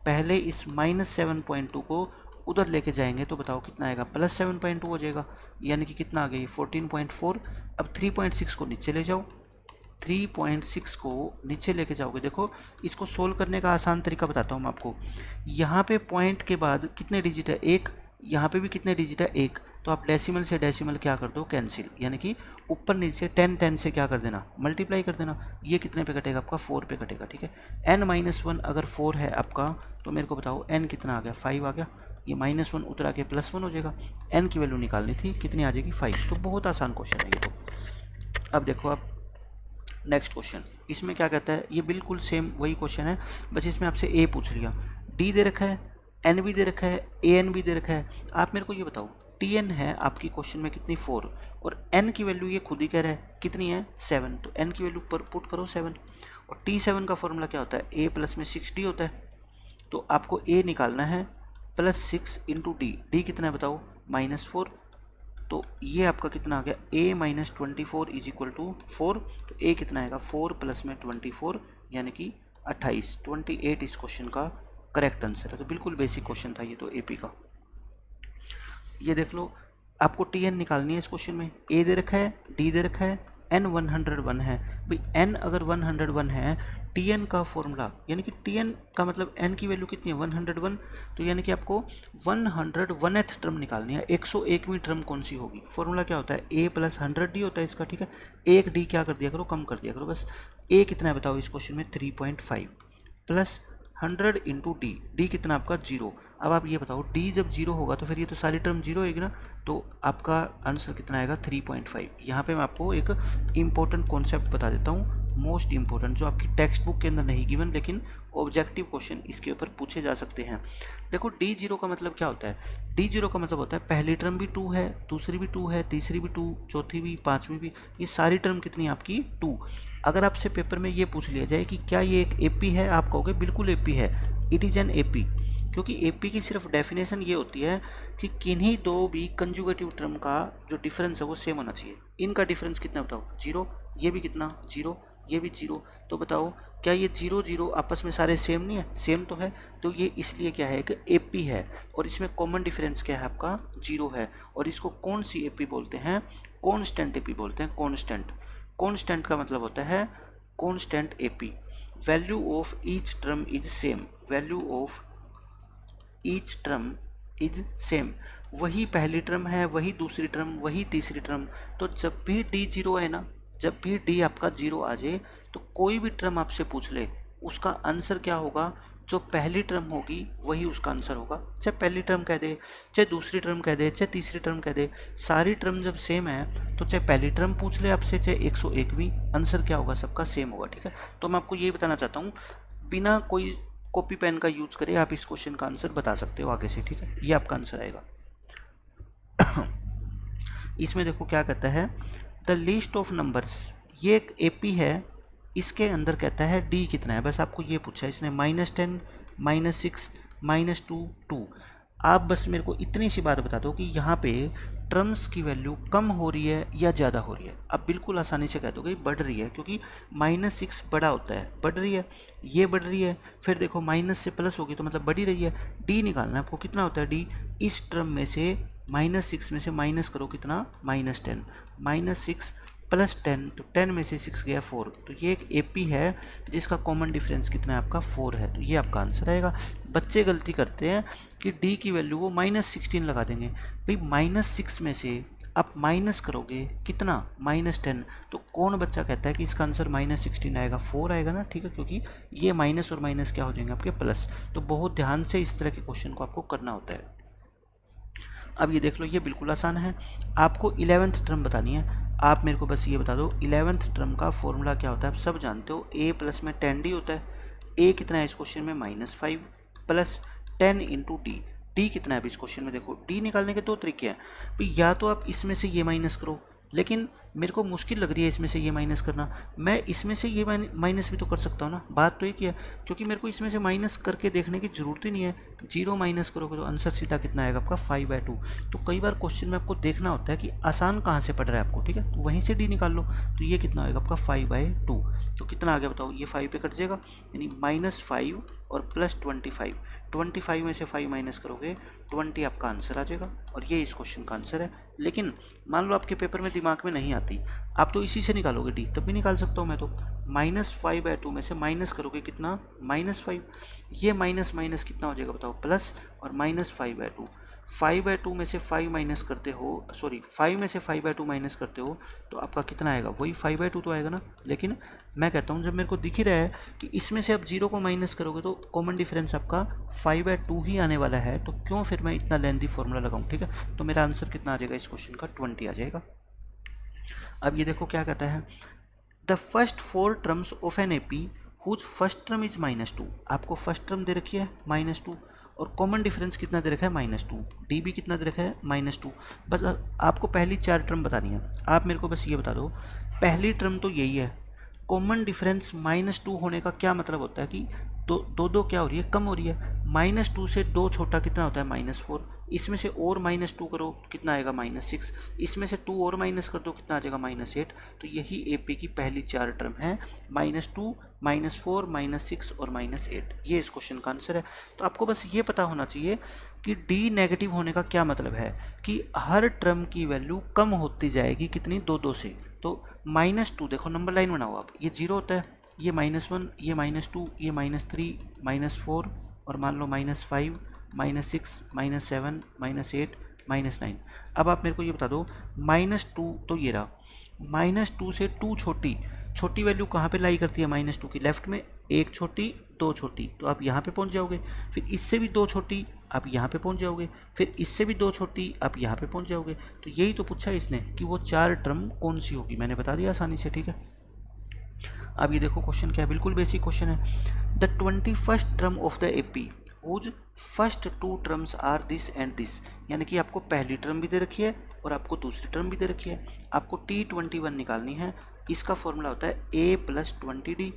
पहले इस -7.2 को उधर लेके जाएंगे तो बताओ कितना आएगा, +7.2 हो जाएगा, यानी कि कितना आ गई 14.4। अब 3.6 को नीचे ले जाओ, 3.6 को नीचे लेके जाओगे। देखो इसको सोल्व करने का आसान तरीका बताता हूँ मैं आपको। यहाँ पे पॉइंट के बाद कितने डिजिट है, एक, यहाँ पे भी कितने डिजिट है, एक, तो आप डेसिमल से डेसिमल क्या कर दो, कैंसिल, यानी कि ऊपर नीचे 10 से क्या कर देना, मल्टीप्लाई कर देना। ये कितने पे कटेगा आपका, 4 पे कटेगा, ठीक है। n-1 अगर 4 है आपका, तो मेरे को बताओ n कितना आ गया, 5 आ गया। ये -1 उतर आके +1 हो जाएगा। n की वैल्यू निकालनी थी, कितनी आ जाएगी, 5। तो बहुत आसान क्वेश्चन है ये तो। अब देखो आप नेक्स्ट क्वेश्चन, इसमें क्या कहता है, ये बिल्कुल सेम वही क्वेश्चन है, बस इसमें आपसे ए पूछ लिया, डी दे रखा है, एन भी दे रखा है, ए एन भी दे रखा है। आप मेरे को ये बताओ, टी एन है आपकी क्वेश्चन में कितनी, 4, और एन की वैल्यू ये खुद ही कह रहा है कितनी है, 7। तो एन की वैल्यू पर पुट करो 7, और T7 का फॉर्मूला क्या होता है, ए प्लस में 6D होता है। तो आपको ए निकालना है +6 इंटू डी, डी कितना है बताओ, -4। तो ये आपका कितना आ गया, a - 24 इज इक्वल टू 4। तो a कितना आएगा, 4 प्लस में 24 यानी कि 28, 28 इस क्वेश्चन का करेक्ट आंसर है। तो बिल्कुल बेसिक क्वेश्चन था ये तो AP का। ये देख लो, आपको TN निकालनी है इस क्वेश्चन में। A दे रखा है, D दे रखा है, N 101 है। भाई N अगर 101 है, TN का फॉर्मूला, यानी कि TN का मतलब N की वैल्यू कितनी है, 101। तो यानी कि आपको 101th टर्म निकालनी है, 101वीं टर्म कौन सी होगी। फॉर्मूला क्या होता है, A + 100D होता है इसका, ठीक है। एक D क्या कर दिया करो, कम कर दिया करो बस। A कितना है बताओ इस क्वेश्चन में, 3.5 प्लस 100 इंटू डी, डी कितना आपका 0। अब आप ये बताओ, डी जब 0 होगा तो फिर ये तो सारी टर्म 0 होगी ना, तो आपका आंसर कितना आएगा, 3.5। यहाँ पे मैं आपको एक इम्पोर्टेंट कॉन्सेप्ट बता देता हूँ, मोस्ट इम्पोर्टेंट, जो आपकी टेक्स्ट बुक के अंदर नहीं गिवन, लेकिन ऑब्जेक्टिव क्वेश्चन इसके ऊपर पूछे जा सकते हैं। देखो D0 का मतलब क्या होता है, D0 का मतलब होता है पहली टर्म भी 2 है, दूसरी भी 2 है, तीसरी भी 2, चौथी भी, पाँचवीं भी, ये सारी टर्म कितनी है आपकी 2। अगर आपसे पेपर में ये पूछ लिया जाए कि क्या ये एक AP है, आप कहोगे बिल्कुल AP है, इट इज़ एन AP। क्योंकि AP की सिर्फ डेफिनेशन ये होती है कि किन्हीं दो भी कंजुगेटिव टर्म का जो डिफरेंस है वो सेम होना चाहिए। इनका डिफरेंस कितना बताओ, 0, ये भी कितना 0, ये भी 0। तो बताओ क्या ये 0 0 आपस में सारे सेम नहीं है, सेम तो है। तो ये इसलिए क्या है कि AP है, और इसमें कॉमन डिफरेंस क्या है आपका 0 है। और इसको कौन सी AP बोलते हैं, कॉन्स्टेंट AP बोलते हैं, कॉन्स्टेंट। कॉन्स्टेंट का मतलब होता है constant AP। Value of each term is same, value of each term is same. वही पहली टर्म है, वही दूसरी टर्म, वही तीसरी टर्म। तो जब भी D 0 है ना, जब भी D आपका 0 आ जाए, तो कोई भी टर्म आपसे पूछ ले, उसका आंसर क्या होगा, जो पहली टर्म होगी वही उसका आंसर होगा। चाहे पहली टर्म कह दे, चाहे दूसरी टर्म कह दे, चाहे तीसरी टर्म कह दे, सारी टर्म जब सेम है तो चाहे पहली टर्म पूछ ले आपसे, चाहे 101वीं, आंसर क्या होगा, सबका सेम होगा, ठीक है। तो मैं आपको ये बताना चाहता हूँ, बिना कोई कॉपी पेन का यूज करे आप इस क्वेश्चन का आंसर बता सकते हो आगे से, ठीक है। ये आपका आंसर आएगा। इसमें देखो क्या कहता है, द लिस्ट ऑफ नंबर्स, ये एक AP है, इसके अंदर कहता है D कितना है। बस आपको ये पूछा है इसने, -10, -6, -2, 2। आप बस मेरे को इतनी सी बात बता दो कि यहाँ पे टर्म्स की वैल्यू कम हो रही है या ज़्यादा हो रही है। आप बिल्कुल आसानी से कह दोगे बढ़ रही है, क्योंकि -6 बड़ा होता है, बढ़ रही है, ये बढ़ रही है। फिर देखो माइनस से प्लस होगी तो मतलब बढ़ ही रही है। D निकालना है आपको, कितना होता है D, इस टर्म में से -6 में से माइनस करो कितना, -10, -6 + 10, तो 10 में से 6 गया 4। तो ये एक AP है जिसका कॉमन डिफरेंस कितना है आपका 4 है। तो ये आपका आंसर आएगा। बच्चे गलती करते हैं कि D की वैल्यू वो -16 लगा देंगे। भाई -6 में से आप माइनस करोगे कितना, -10, तो कौन बच्चा कहता है कि इसका आंसर -16 आएगा, 4 आएगा ना, ठीक है। क्योंकि ये माइनस और माइनस क्या हो जाएंगे आपके प्लस। तो बहुत ध्यान से इस तरह के क्वेश्चन को आपको करना होता है। अब ये देख लो, ये बिल्कुल आसान है। आपको 11th टर्म बतानी है। आप मेरे को बस ये बता दो 11th टर्म का फॉर्मूला क्या होता है। आप सब जानते हो, A प्लस में 10D होता है। A कितना है इस क्वेश्चन में, -5 प्लस 10 इंटू D। D कितना है अभी इस क्वेश्चन में, देखो D निकालने के दो तरीके हैं भाई, या तो आप इसमें से ये माइनस करो, लेकिन मेरे को मुश्किल लग रही है इसमें से ये माइनस करना। मैं इसमें से ये माइनस भी तो कर सकता हूँ ना, बात तो एक ही है। क्योंकि मेरे को इसमें से माइनस करके देखने की ज़रूरत ही नहीं है। 0 माइनस करोगे तो आंसर सीधा कितना आएगा आपका 5/2। तो कई बार क्वेश्चन में आपको देखना होता है कि आसान कहाँ से पड़ रहा है आपको, ठीक है। तो वहीं से D निकाल लो। तो ये कितना आएगा आपका 5/2। तो कितना आ गया बताओ, ये 5 पे कट जाएगा, यानी -5 और +25। 25 में से 5 माइनस करोगे 20 आपका आंसर आ जाएगा। और ये इस क्वेश्चन का आंसर है। लेकिन मान लो आपके पेपर में दिमाग में नहीं आती, आप तो इसी से निकालोगे D, तब भी निकाल सकता हूँ मैं तो। -5/2 में से माइनस करोगे कितना, -5। ये माइनस माइनस कितना हो जाएगा बताओ, प्लस, और -5/2। 5/2 में से 5 माइनस करते हो, सॉरी 5 में से 5/2 माइनस करते हो तो आपका कितना आएगा, वही 5/2 तो आएगा ना। लेकिन मैं कहता हूँ जब मेरे को दिख ही रहा है कि इसमें से आप 0 को माइनस करोगे तो कॉमन डिफरेंस आपका 5/2 ही आने वाला है, तो क्यों फिर मैं इतना लेंथी फॉर्मूला लगाऊँ, ठीक है। तो मेरा आंसर कितना आ जाएगा इस क्वेश्चन का, 20 आ जाएगा। अब ये देखो क्या कहता है, the first 4 terms of an AP whose first term is -2। आपको फर्स्ट टर्म दे रखी है -2 और कॉमन डिफरेंस कितना दे रखा है -2, डी भी कितना दे रखा है -2। बस आपको पहली 4 टर्म बतानी है। आप मेरे को बस ये बता दो, पहली टर्म तो यही है, कॉमन डिफरेंस -2 होने का क्या मतलब होता है कि दो क्या हो रही है, कम हो रही है। -2 से 2 छोटा कितना होता है -4, इसमें से और -2 करो कितना आएगा -6, इसमें से 2 और माइनस कर दो कितना आ जाएगा -8। तो यही एपी की पहली 4 टर्म है, -2, -4, -6 और -8। ये इस क्वेश्चन का आंसर है। तो आपको बस ये पता होना चाहिए कि डी नेगेटिव होने का क्या मतलब है कि हर टर्म की वैल्यू कम होती जाएगी कितनी, 2 से। तो -2 देखो, नंबर लाइन बनाओ आप, ये 0 होता है, ये -1, ये -2, ये -3, -4 और मान लो -5, -6, -7, -8, -9। अब आप मेरे को ये बता दो, -2 तो ये रहा, -2 से 2 छोटी वैल्यू कहाँ पे लाई करती है -2 की, लेफ्ट में, 1 छोटी 2 छोटी, तो आप यहाँ पे पहुँच जाओगे। फिर इससे भी 2 छोटी आप यहाँ पे पहुँच जाओगे, फिर इससे भी 2 छोटी आप यहाँ पे पहुँच जाओगे। तो यही तो पूछा है इसने कि वो 4 टर्म कौन सी होगी, मैंने बता दिया आसानी से, ठीक है। अब ये देखो क्वेश्चन क्या है, बिल्कुल बेसिक क्वेश्चन है। The 21st term of the AP whose first 2 terms are this and this, यानी कि आपको पहली टर्म भी दे रखी है और आपको दूसरी टर्म भी दे रखी है। आपको T21 निकालनी है। इसका फॉर्मूला होता है a + 20d।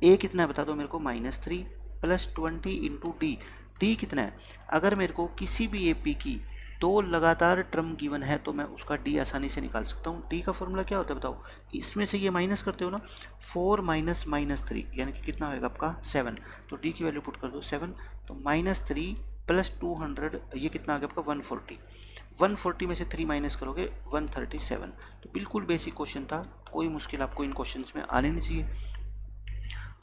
a कितना है बता दो मेरे को, -3 + 20 × d। d कितना है, अगर मेरे को किसी भी एपी की 2 लगातार टर्म गिवन है तो मैं उसका डी आसानी से निकाल सकता हूँ। डी का फॉर्मूला क्या होता है बताओ, इसमें से ये माइनस करते हो ना, 4 - -3 यानी कि कितना होएगा आपका 7। तो डी की वैल्यू पुट कर दो 7, तो -3 + 200 ये कितना आ गया आपका 140। 140 में से 3 माइनस करोगे 137। तो बिल्कुल बेसिक क्वेश्चन था, कोई मुश्किल आपको इन क्वेश्चंस में आने नहीं चाहिए।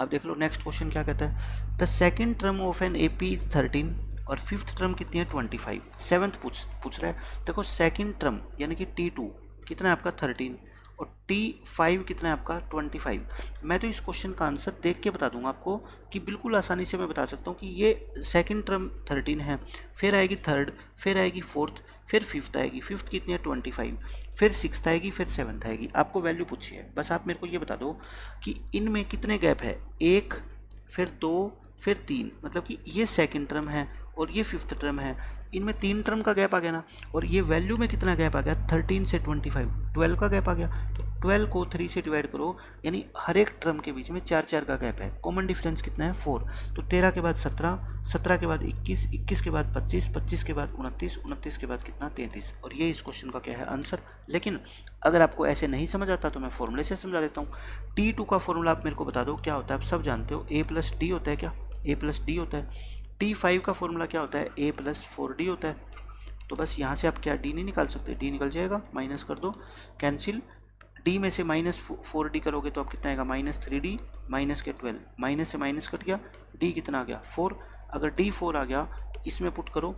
अब देख लो नेक्स्ट क्वेश्चन क्या कहता है, the second term of an AP is 13 और फिफ्थ टर्म कितनी है 25। सेवन्थ पूछ रहा है। देखो सेकंड टर्म यानी कि T2 कितना है आपका 13 और T5 कितना है आपका 25। मैं तो इस क्वेश्चन का आंसर देख के बता दूंगा आपको कि बिल्कुल आसानी से मैं बता सकता हूँ कि ये सेकंड टर्म 13 है, फिर आएगी थर्ड, फिर आएगी फोर्थ, फिर फिफ्थ आएगी, फिफ्थ कितनी है 25, फिर सिक्स्थ आएगी, फिर सेवन्थ आएगी। आपको वैल्यू पूछी है, बस आप मेरे को ये बता दो कि इनमें कितने गैप है, 1 फिर 2 फिर 3, मतलब कि ये सेकंड टर्म है और ये फिफ्थ टर्म है, इनमें 3 टर्म का गैप आ गया ना। और ये वैल्यू में कितना गैप आ गया, 13 से 25, 12 का गैप आ गया। तो 12 को 3 से डिवाइड करो, यानी हर एक टर्म के बीच में 4 का गैप है। कॉमन डिफरेंस कितना है 4। तो 13 के बाद 17, 17 के बाद 21, 21 के बाद 25, 25 के बाद 29, 29 के बाद कितना 33। और ये इस क्वेश्चन का क्या है आंसर। लेकिन अगर आपको ऐसे नहीं समझ आता तो मैं फॉर्मूले से समझा देता हूँ। T2 का फॉर्मूला आप मेरे को बता दो क्या होता है, आप सब जानते हो, A + D होता है क्या, A + D होता है। T5 का फॉर्मूला क्या होता है, A + 4D होता है। तो बस यहाँ से आप क्या D नहीं निकाल सकते, D निकल जाएगा, माइनस कर दो, कैंसिल। D में से -4D करोगे तो आप कितना आएगा -3D, माइनस के 12, माइनस से माइनस कट गया, D कितना आ गया 4। अगर D 4 आ गया तो इसमें पुट करो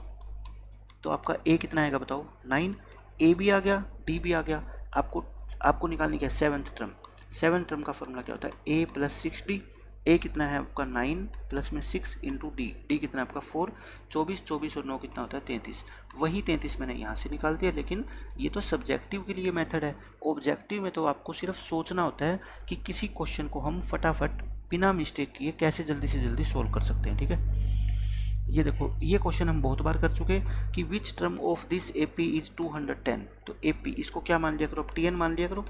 तो आपका A कितना आएगा बताओ 9, A भी आ गया, D भी आ गया। आपको निकालनी क्या है सेवन्थ टर्म। सेवन्थ टर्म का फॉर्मूला क्या होता है, A + 6D। A कितना है आपका 9 प्लस में 6 × D, D कितना है आपका 4, 24, 24 और 9 कितना होता है 33। वही 33 मैंने यहाँ से निकाल दिया, लेकिन ये तो सब्जेक्टिव के लिए मेथड है। ऑब्जेक्टिव में तो आपको सिर्फ सोचना होता है कि किसी क्वेश्चन को हम फटाफट बिना मिस्टेक किए कैसे जल्दी से जल्दी सोल्व कर सकते हैं, ठीक है। ये देखो ये क्वेश्चन हम बहुत बार कर चुके हैं कि which term of this AP is 210। तो AP इसको क्या मान लिया करो, TN मान लिया करो।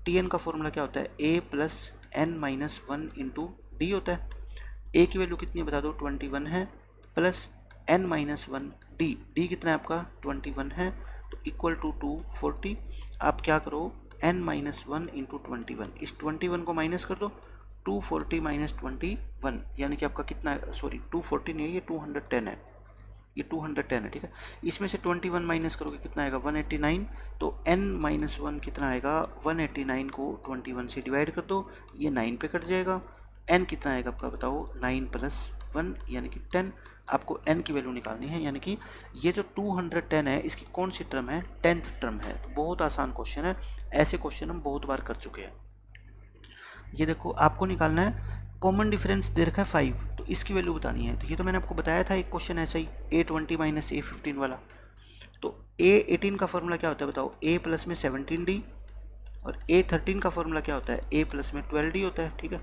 TN का फॉर्मूला क्या होता है, A + n - 1 × D होता है। A की वैल्यू कितनी बता दो 21 है, प्लस n - 1 D, D कितना है आपका 21 है, तो इक्वल टू 240। आप क्या करो n - 1 × 21, इस 21 को माइनस कर दो, 240 - 21 यानी कि आपका कितना है, सॉरी 240 नहीं है, ये 210 है, ये 210 है, ठीक है। इसमें से 21 माइनस करोगे कितना आएगा 189। तो n - 1 कितना आएगा 189 को 21 से डिवाइड कर दो, ये 9 पे कट जाएगा। n कितना आएगा आपका बताओ, 9 + 1 यानी कि 10। आपको n की वैल्यू निकालनी है, यानी कि ये जो 210 है इसकी कौन सी टर्म है, 10th टर्म है। तो बहुत आसान क्वेश्चन है, ऐसे क्वेश्चन हम बहुत बार कर चुके हैं। ये देखो आपको निकालना है, कॉमन डिफरेंस दे रखा है 5, तो इसकी वैल्यू बतानी है। तो ये तो मैंने आपको बताया था एक क्वेश्चन ऐसा ही, A20 - A15 वाला। तो A18 का फॉर्मूला क्या होता है बताओ, A प्लस में 17D, और A13 का फॉर्मूला क्या होता है, A प्लस में 12D होता है। ठीक है,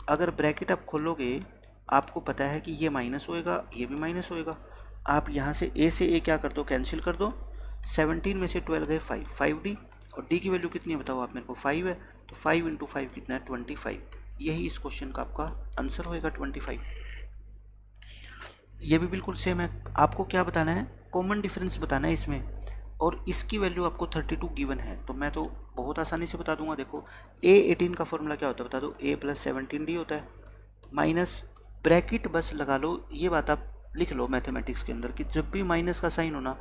अगर ब्रैकेट आप खोलोगे आपको पता है कि ये माइनस होएगा, ये भी माइनस होएगा। आप यहाँ से A से A क्या कर दो, कैंसिल कर दो। 17 में से 12 गए 5, 5D, और D की वैल्यू कितनी है बताओ आप मेरे को, 5 है। तो 5 × 5 कितना है, 25। यही इस क्वेश्चन का आपका आंसर होएगा, 25। ये भी बिल्कुल सेम है। आपको क्या बताना है, कॉमन डिफरेंस बताना है इसमें, और इसकी वैल्यू आपको 32 गिवन है। तो मैं तो बहुत आसानी से बता दूंगा। देखो A18 का फॉर्मूला क्या होता है बता दो, A + 17D होता है, माइनस ब्रैकेट बस लगा लो। ये बात आप लिख लो मैथमेटिक्स के अंदर कि जब भी माइनस का साइन होना,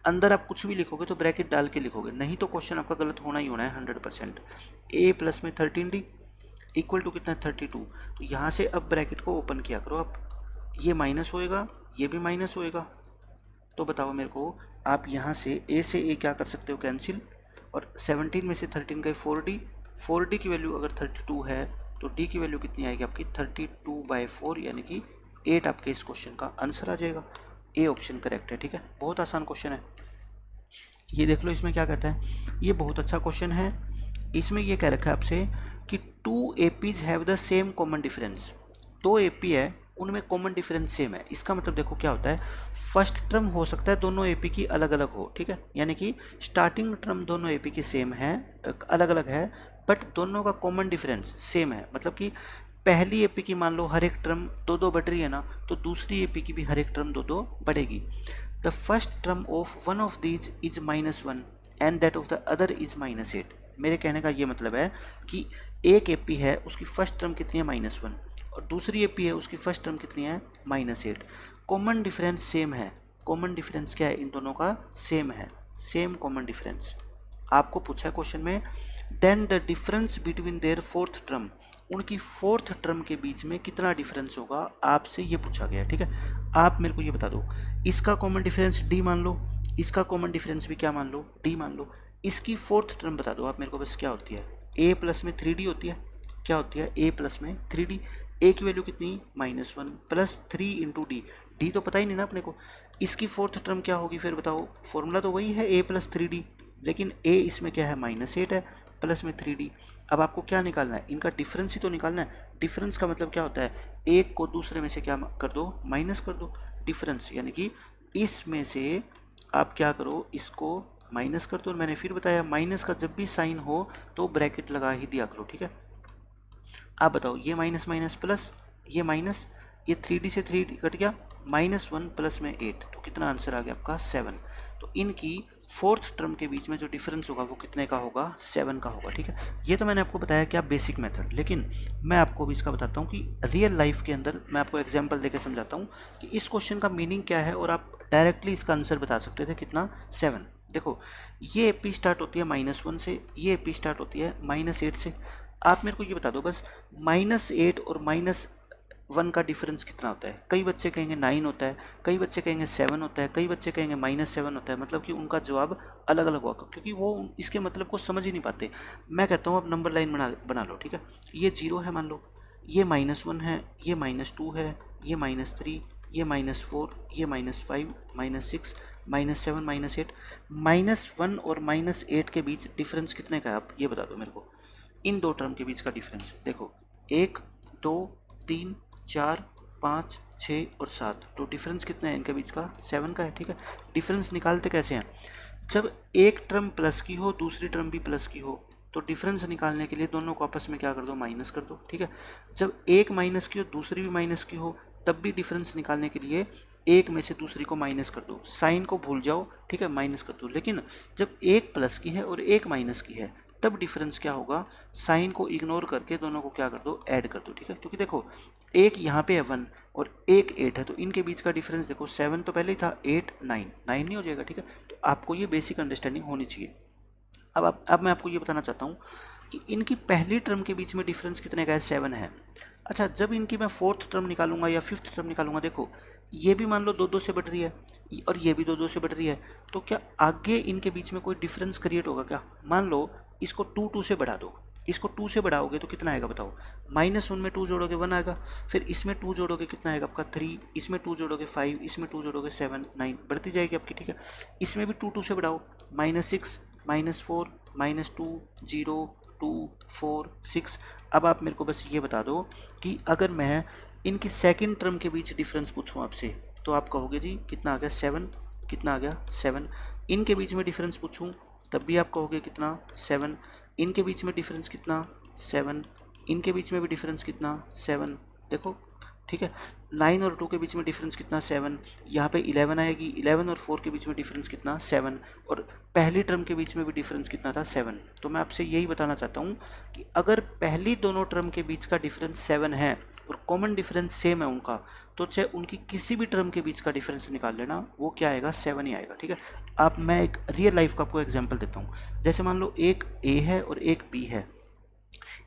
अंदर आप कुछ भी लिखोगे तो ब्रैकेट डाल के लिखोगे, नहीं तो क्वेश्चन आपका गलत होना ही होना है 100%। A प्लस में 13D इक्वल टू कितना है, 32। तो यहाँ से अब ब्रैकेट को ओपन किया करो आप, ये माइनस होएगा, ये भी माइनस होएगा। तो बताओ मेरे को, आप यहाँ से A क्या कर सकते हो, कैंसिल, और 17 में से 13 गए 4D, 4D की वैल्यू अगर 32 है तो D की वैल्यू कितनी आएगी आपकी, 32/4, यानी कि 8 आपके इस क्वेश्चन का आंसर आ जाएगा। ए ऑप्शन करेक्ट है। ठीक है, बहुत आसान क्वेश्चन है। ये देख लो इसमें क्या कहता है, ये बहुत अच्छा क्वेश्चन है। इसमें ये कह रखा है आपसे कि 2 APs have the same common difference. 2 AP है, उनमें कॉमन डिफरेंस सेम है। इसका मतलब देखो क्या होता है, फर्स्ट टर्म हो सकता है दोनों AP की अलग अलग हो। ठीक है, यानी कि स्टार्टिंग टर्म दोनों AP की सेम है, अलग अलग है, बट दोनों का कॉमन डिफरेंस सेम है। मतलब कि पहली AP की मान लो हर एक टर्म 2-2 बढ़ रही है ना, तो दूसरी AP की भी हर एक टर्म 2-2 बढ़ेगी। The first term of one of these is -1 and that of the other is -8। मेरे कहने का ये मतलब है कि एक AP है उसकी फर्स्ट टर्म कितनी है, -1, और दूसरी AP है उसकी फर्स्ट टर्म कितनी है, -8। कॉमन डिफरेंस सेम है। कॉमन डिफरेंस क्या है, इन दोनों का सेम है, सेम कॉमन डिफरेंस। आपको पूछा है क्वेश्चन में, then the difference between their fourth term, उनकी फोर्थ टर्म के बीच में कितना डिफरेंस होगा, आपसे ये पूछा गया। ठीक है, आप मेरे को ये बता दो, इसका कॉमन डिफरेंस D मान लो, इसका कॉमन डिफरेंस भी क्या मान लो, D मान लो। इसकी फोर्थ टर्म बता दो आप मेरे को बस, क्या होती है, A प्लस में 3D होती है। क्या होती है, A प्लस में 3D। A की वैल्यू कितनी, -1 + 3 × D। D तो पता ही नहीं ना अपने को। इसकी फोर्थ टर्म क्या होगी फिर बताओ, फॉर्मूला तो वही है A + 3D, लेकिन A इसमें क्या है, -8 है, प्लस में 3D। अब आपको क्या निकालना है, इनका डिफरेंस ही तो निकालना है। डिफरेंस का मतलब क्या होता है, एक को दूसरे में से क्या कर दो, माइनस कर दो। डिफरेंस यानी कि इसमें से आप क्या करो, इसको माइनस कर दो। मैंने फिर बताया, माइनस का जब भी साइन हो तो ब्रैकेट लगा ही दिया करो। ठीक है, आप बताओ, ये माइनस माइनस प्लस, ये माइनस, ये 3D से 3D कट गया, -1 प्लस में 8, तो कितना आंसर आ गया आपका, 7। तो इनकी फोर्थ टर्म के बीच में जो डिफरेंस होगा वो कितने का होगा, 7 का होगा। ठीक है, ये तो मैंने आपको बताया क्या बेसिक मेथड, लेकिन मैं आपको भी इसका बताता हूँ कि रियल लाइफ के अंदर मैं आपको एग्जांपल देकर समझाता हूँ कि इस क्वेश्चन का मीनिंग क्या है, और आप डायरेक्टली इसका आंसर बता सकते थे कितना, 7। देखो ये AP स्टार्ट होती है -1 से, ये AP स्टार्ट होती है -8 से। आप मेरे को ये बता दो बस, -8 और -1 का डिफरेंस कितना होता है। कई बच्चे कहेंगे 9 होता है, कई बच्चे कहेंगे 7 होता है, कई बच्चे कहेंगे -7 होता है। मतलब कि उनका जवाब अलग अलग होगा, क्योंकि वो इसके मतलब को समझ ही नहीं पाते। मैं कहता हूँ अब नंबर लाइन बना लो। ठीक है, ये 0 है मान लो, ये -1 है, ये -2 है, ये -3, ये -4, ये -5, -6, -7, -8। -1 और -8 के बीच डिफरेंस कितने का है, आप ये बता दो मेरे को। इन दो टर्म के बीच का डिफरेंस देखो, 1, 2, 3, 4, 5, 6 और 7, तो डिफरेंस कितना है इनके बीच का, 7 का है। ठीक है, डिफरेंस निकालते कैसे हैं, जब एक टर्म प्लस की हो दूसरी टर्म भी प्लस की हो, तो डिफरेंस निकालने के लिए दोनों को आपस में क्या कर दो, माइनस कर दो। ठीक है, जब एक माइनस की हो दूसरी भी माइनस की हो, तब भी डिफरेंस निकालने के लिए एक में से दूसरी को माइनस कर दो, साइन को भूल जाओ। ठीक है, माइनस कर दो। लेकिन जब एक प्लस की है और एक माइनस की है, तब डिफरेंस क्या होगा, साइन को इग्नोर करके दोनों को क्या कर दो, ऐड कर दो। ठीक है, क्योंकि देखो एक यहाँ पे है 1 और एक 8 है, तो इनके बीच का डिफरेंस देखो 7 तो पहले ही था, 8 9 9 नहीं हो जाएगा। ठीक है, तो आपको ये बेसिक अंडरस्टैंडिंग होनी चाहिए। अब मैं आपको ये बताना चाहता हूँ कि इनकी पहली टर्म के बीच में डिफरेंस कितने का है, 7 है। अच्छा, जब इनकी मैं फोर्थ टर्म निकालूंगा या फिफ्थ टर्म निकालूंगा, देखो ये भी मान लो 2 2 से बढ़ रही है और ये भी 2 2 से बढ़ रही है, तो क्या आगे इनके बीच में कोई डिफरेंस क्रिएट होगा क्या? मान लो इसको 2 2 से बढ़ा दो, इसको 2 से बढ़ाओगे तो कितना आएगा बताओ? -1 में 2 जोड़ोगे 1 आएगा, फिर इसमें 2 जोड़ोगे कितना आएगा आपका 3, इसमें 2 जोड़ोगे 5, इसमें 2 जोड़ोगे 7 9, बढ़ती जाएगी आपकी, ठीक है। इसमें भी 2 2 से बढ़ाओ, -6 -4 -2 0 2 4 6। अब आप मेरे को बस ये बता दो कि अगर मैं इनकी सेकंड टर्म के बीच डिफरेंस पूछूं आपसे, तो आप कहोगे जी कितना आ गया 7, कितना आ गया 7। इनके बीच में डिफरेंस पूछूं तब भी आप कहोगे कितना 7, इनके बीच में डिफरेंस कितना 7, इनके बीच में भी डिफरेंस कितना 7, देखो ठीक है। 9 और 2 के बीच में डिफरेंस कितना 7, यहाँ पे 11 आएगी, 11 और 4 के बीच में डिफरेंस कितना 7, और पहली टर्म के बीच में भी डिफरेंस कितना था 7। तो मैं आपसे यही बताना चाहता हूँ कि अगर पहली दोनों टर्म के बीच का डिफरेंस 7 है और कॉमन डिफरेंस सेम है उनका, तो चाहे उनकी किसी भी टर्म के बीच का डिफरेंस निकाल लेना, वो क्या आएगा 7 ही आएगा, ठीक है। अब मैं एक रियल लाइफ का आपको एग्जाम्पल देता हूँ। जैसे मान लो एक ए है और एक बी है,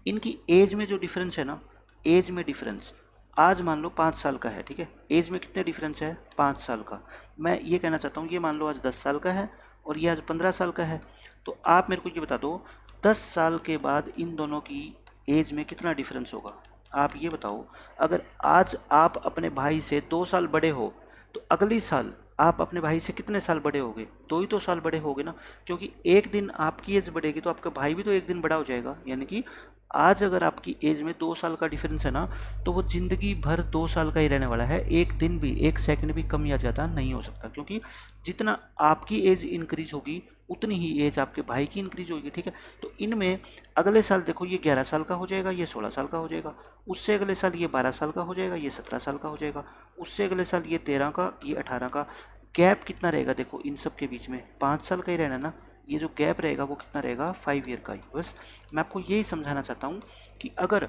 इनकी एज में जो डिफरेंस है ना, एज में डिफरेंस आज मान लो 5 साल का है, ठीक है। एज में कितने डिफरेंस है 5 साल का। मैं ये कहना चाहता हूँ, ये मान लो आज 10 साल का है और ये आज 15 साल का है, तो आप मेरे को ये बता दो 10 साल के बाद इन दोनों की एज में कितना डिफरेंस होगा। आप ये बताओ, अगर आज आप अपने भाई से 2 साल बड़े हो, तो अगली साल आप अपने भाई से कितने साल बड़े होगे? 2 ही तो साल बड़े होगे ना, क्योंकि एक दिन आपकी एज बढ़ेगी तो आपका भाई भी तो एक दिन बड़ा हो जाएगा। यानी कि आज अगर आपकी एज में 2 साल का डिफरेंस है ना, तो वो ज़िंदगी भर 2 साल का ही रहने वाला है, एक दिन भी, एक सेकंड भी कम या ज़्यादा नहीं हो सकता, क्योंकि जितना आपकी एज इंक्रीज होगी उतनी ही एज आपके भाई की इंक्रीज होगी, ठीक है। तो इनमें अगले साल देखो ये 11 साल का हो जाएगा, ये 16 साल का हो जाएगा, उससे अगले साल ये 12 साल का हो जाएगा, ये 17 साल का हो जाएगा, उससे अगले साल ये 13 का, ये 18 का। गैप कितना रहेगा देखो इन सब के बीच में? 5 साल का ही रहना ना। ये जो गैप रहेगा वो कितना रहेगा? 5 ईयर का ही। बस मैं आपको यही समझाना चाहता हूँ कि अगर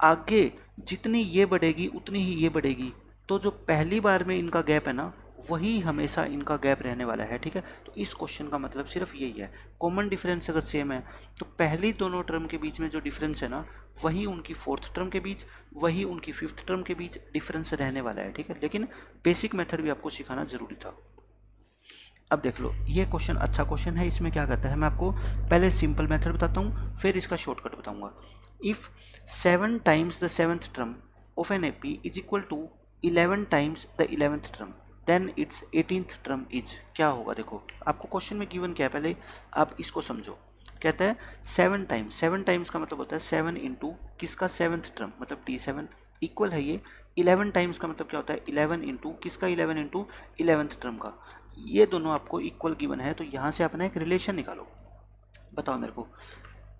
आगे जितनी ये बढ़ेगी उतनी ही ये बढ़ेगी, तो जो पहली बार में इनका गैप है ना, वही हमेशा इनका गैप रहने वाला है, ठीक है। तो इस क्वेश्चन का मतलब सिर्फ यही है, कॉमन डिफरेंस अगर सेम है तो पहली दोनों टर्म के बीच में जो डिफरेंस है ना, वही उनकी फोर्थ टर्म के बीच, वही उनकी फिफ्थ टर्म के बीच डिफरेंस रहने वाला है, ठीक है। लेकिन बेसिक मेथड भी आपको सिखाना जरूरी था। अब देख लो, ये क्वेश्चन अच्छा क्वेश्चन है। इसमें क्या कहता है, मैं आपको पहले सिंपल मेथड बताता हूँ, फिर इसका शॉर्टकट बताऊँगा। If 7 times the 7th term of an AP is equal to 11 times the 11th term, then it's 18th term is, क्या होगा? देखो आपको क्वेश्चन में गिवन क्या है, पहले आप इसको समझो। कहता है 7 टाइम्स, 7 टाइम्स का मतलब होता है 7 इंटू किसका 7th टर्म, मतलब T7 इक्वल है ये। 11 टाइम्स का मतलब क्या होता है 11 इंटू किसका 11 इंटू 11th टर्म का। ये दोनों आपको इक्वल गिवन है, तो यहाँ से अपना एक रिलेशन निकालो। बताओ मेरे को,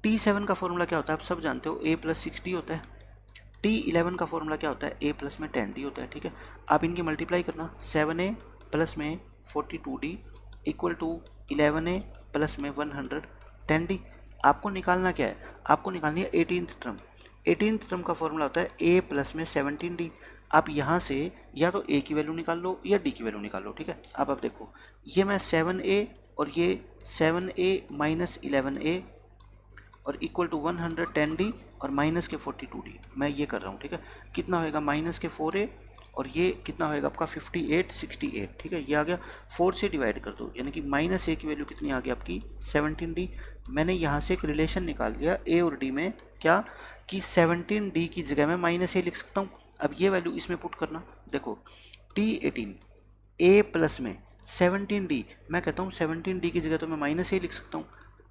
T7 का फॉर्मूला क्या होता है? आप सब जानते हो, A + 6D होता है। T11 का फॉर्मूला क्या होता है? A प्लस में 10D होता है, ठीक है। आप इनकी मल्टीप्लाई करना, 7A प्लस में 42D equal to 11A plus में 110D। आपको निकालना क्या है? आपको निकालनी है 18th टर्म। 18th टर्म का फॉर्मूला होता है A प्लस में 17D। आप यहाँ से या तो A की वैल्यू निकाल लो या D की वैल्यू निकाल लो, ठीक है। अब देखो, ये मैं 7A और ये 7A माइनस 11A और इक्वल टू 110D और माइनस के 42D मैं ये कर रहा हूँ, ठीक है। कितना होएगा? माइनस के 4A और ये कितना होएगा आपका 58 68, ठीक है। ये आ गया, 4 से डिवाइड कर दो, यानी कि -A की वैल्यू कितनी आ गई आपकी 17D। मैंने यहाँ से एक रिलेशन निकाल लिया A और D में, क्या कि 17D की जगह मैं -A लिख सकता हूँ। अब ये वैल्यू इसमें पुट करना, देखो T18 A प्लस में 17D, मैं कहता हूँ 17D की जगह तो मैं -A लिख सकता हूँ।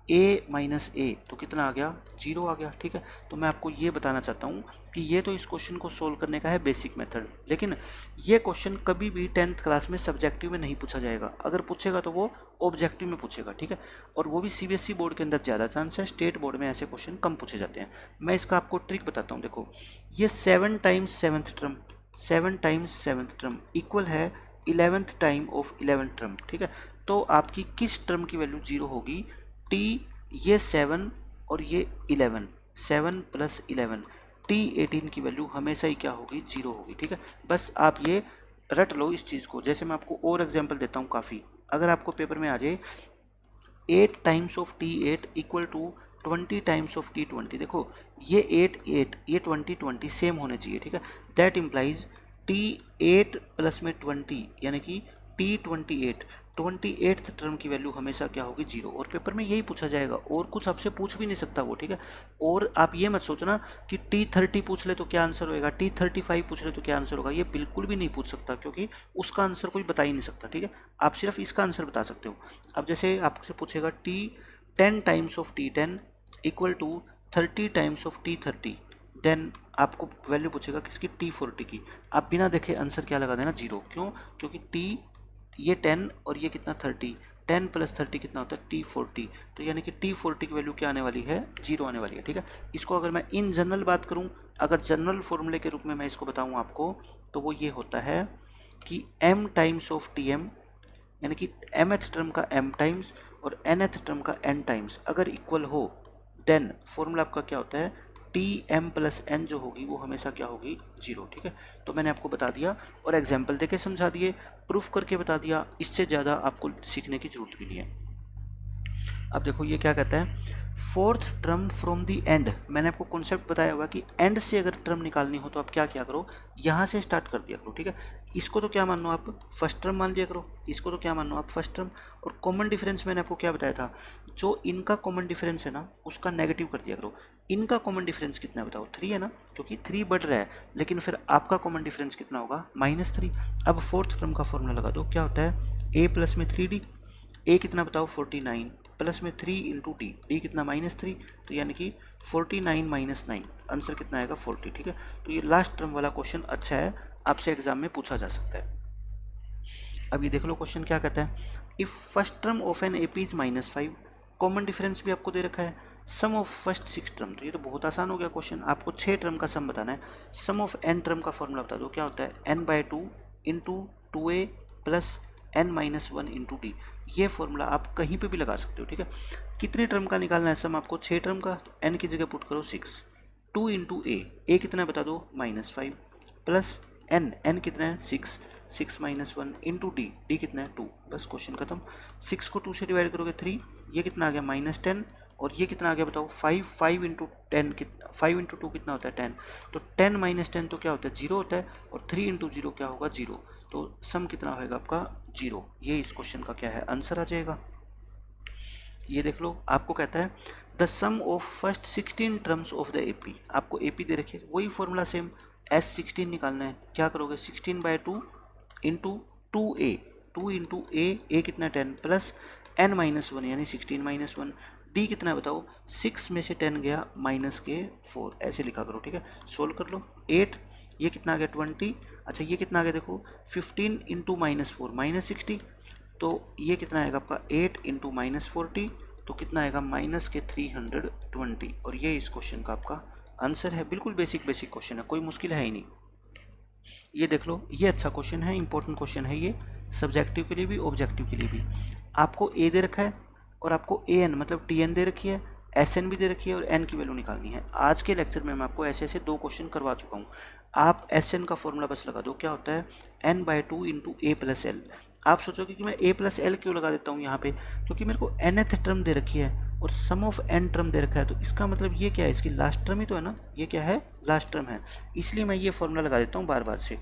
A माइनस A तो कितना आ गया? 0 आ गया, ठीक है। तो मैं आपको ये बताना चाहता हूँ कि ये तो इस क्वेश्चन को सोल्व करने का है बेसिक मेथड, लेकिन ये क्वेश्चन कभी भी 10th क्लास में सब्जेक्टिव में नहीं पूछा जाएगा। अगर पूछेगा तो वो ऑब्जेक्टिव में पूछेगा, ठीक है। और वो भी CBSE बोर्ड के अंदर ज़्यादा चांस है, स्टेट बोर्ड में ऐसे क्वेश्चन कम पूछे जाते हैं। मैं इसका आपको ट्रिक बताता हूँ। देखो, ये 7 times 7th term, 7 times 7th term equal है 11th time of 11th term, ठीक है। तो आपकी किस टर्म की वैल्यू 0 होगी? T ये 7 और ये 11, 7 प्लस 11, T18 की वैल्यू हमेशा ही क्या होगी? 0 होगी, ठीक है। बस आप ये रट लो इस चीज़ को। जैसे मैं आपको और एग्जांपल देता हूँ काफ़ी, अगर आपको पेपर में आ जाए 8 times of T8 equal to 20 times of T20, देखो ये 8 8 ये 20 20 सेम होने चाहिए, ठीक है। दैट इम्प्लाइज T8 प्लस में 20 यानी कि T28, 28th टर्म की वैल्यू हमेशा क्या होगी 0, और पेपर में यही पूछा जाएगा और कुछ आपसे पूछ भी नहीं सकता वो, ठीक है। और आप ये मत सोचना कि T30 पूछ ले तो क्या आंसर होएगा, T35 पूछ ले तो क्या आंसर होगा, ये बिल्कुल भी नहीं पूछ सकता क्योंकि उसका आंसर कोई बता ही नहीं सकता, ठीक है। आप सिर्फ इसका आंसर बता सकते हो। अब जैसे आपसे पूछेगा T10 times of T10 equal to 30 times of T30, then आपको वैल्यू पूछेगा किसकी, T40 की। आप बिना देखे आंसर क्या लगा देना 0, क्यों, क्योंकि T ये 10 और ये कितना 30, 10 प्लस 30 कितना होता है T40, तो यानी कि T40 की वैल्यू क्या आने वाली है 0 आने वाली है, ठीक है। इसको अगर मैं इन जनरल बात करूं, अगर जनरल फॉर्मूले के रूप में मैं इसको बताऊं आपको, तो वो ये होता है कि m टाइम्स ऑफ Tm यानी कि mth टर्म का m टाइम्स और nth टर्म का n टाइम्स अगर इक्वल हो, देन फॉर्मूला आपका क्या होता है Tm प्लस n जो होगी वो हमेशा क्या होगी 0, ठीक है। तो मैंने आपको बता दिया और एग्जाम्पल देके समझा दिए, प्रूफ करके बता दिया, इससे ज़्यादा आपको सीखने की जरूरत भी नहीं है। अब देखो ये क्या कहता है, fourth term from the and. मैंने आपको कॉन्सेप्ट बताया हुआ कि एंड से अगर टर्म निकालनी हो तो आप क्या क्या करो, यहाँ से स्टार्ट कर दिया करो, ठीक है। इसको तो क्या मान लो आप फर्स्ट टर्म मान लिया करो, इसको तो क्या मान लो आप फर्स्ट टर्म, और कॉमन डिफरेंस मैंने आपको क्या बताया था, जो इनका कॉमन डिफरेंस है ना उसका नेगेटिव कर दिया करो। इनका कॉमन डिफरेंस कितना है बताओ, 3 है ना, क्योंकि 3 बढ़ रहा है, लेकिन फिर आपका कॉमन डिफरेंस कितना होगा -3। अब फोर्थ टर्म का फॉर्मूला लगा दो, क्या होता है a प्लस में 3d, a कितना बताओ 49 प्लस में 3 इंटू डी, डी कितना -3, तो यानी कि 49 माइनस 9, आंसर कितना आएगा 40, ठीक है। तो ये लास्ट टर्म वाला क्वेश्चन अच्छा है, आपसे एग्जाम में पूछा जा सकता है। अब ये देख लो क्वेश्चन क्या कहता है, if first term of an AP is -5, common difference भी आपको दे रखा है, सम ऑफ फर्स्ट 6 टर्म, तो ये तो बहुत आसान हो गया क्वेश्चन, आपको 6 टर्म का सम बताना है। सम ऑफ n टर्म का फॉर्मूला बता दो, क्या होता है n/2 into 2a plus n-1 into D. ये फॉर्मूला आप कहीं पे भी लगा सकते हो, ठीक है। कितने टर्म का निकालना है सम आपको, 6 टर्म का, तो n की जगह पुट करो 6, 2 इंटू a कितना है बता दो -5 प्लस n कितना है 6, 6 - 1 इंटू डी कितना है 2, बस क्वेश्चन खत्म। 6 को 2 से डिवाइड करोगे 3, ये कितना आ गया -10, और ये कितना आ गया बताओ 5, 5 इंटू 10 कितना, 5 इंटू 2 कितना होता है 10, तो 10 - 10 तो क्या होता है 0 होता है, और 3 इंटू 0 क्या होगा 0, तो सम कितना होगा आपका 0। ये इस क्वेश्चन का क्या है आंसर आ जाएगा। ये देख लो, आपको कहता है the sum of first 16 terms of the AP, आपको AP दे रखे, वही फॉर्मूला सेम S16 निकालना है, क्या करोगे 16/2 इंटू 2a, 2 इंटू a कितना 10 प्लस n-1 यानी 16 - 1, d कितना है बताओ, 6 में से 10 गया -4, ऐसे लिखा करो, ठीक है। सोल्व कर लो, 8, ये कितना आ गया 20, अच्छा ये कितना आ गया देखो 15 इंटू -4 -60, तो ये कितना आएगा आपका 8 इंटू -40, तो कितना आएगा -320, और ये इस क्वेश्चन का आपका आंसर है। बिल्कुल बेसिक क्वेश्चन है, कोई मुश्किल है ही नहीं। ये देख लो, ये अच्छा क्वेश्चन है, इंपॉर्टेंट क्वेश्चन है, ये सब्जेक्टिव के लिए भी ऑब्जेक्टिव के लिए भी। आपको ए दे रखा है और आपको AN मतलब TN दे रखी है, SN भी दे रखी है, और N की वैल्यू निकालनी है। आज के लेक्चर में मैं आपको ऐसे 2 क्वेश्चन करवा चुका हूँ। आप SN का फॉर्मूला बस लगा दो, क्या होता है n/2 into a plus L. आप सोचोगे कि मैं a प्लस एल क्यों लगा देता हूँ यहाँ पे, क्योंकि मेरे को nth टर्म दे रखी है और सम ऑफ n टर्म दे रखा है, तो इसका मतलब ये क्या है, इसकी लास्ट टर्म ही तो है ना, ये क्या है लास्ट टर्म है, इसलिए मैं ये फॉर्मूला लगा देता हूँ बार बार से।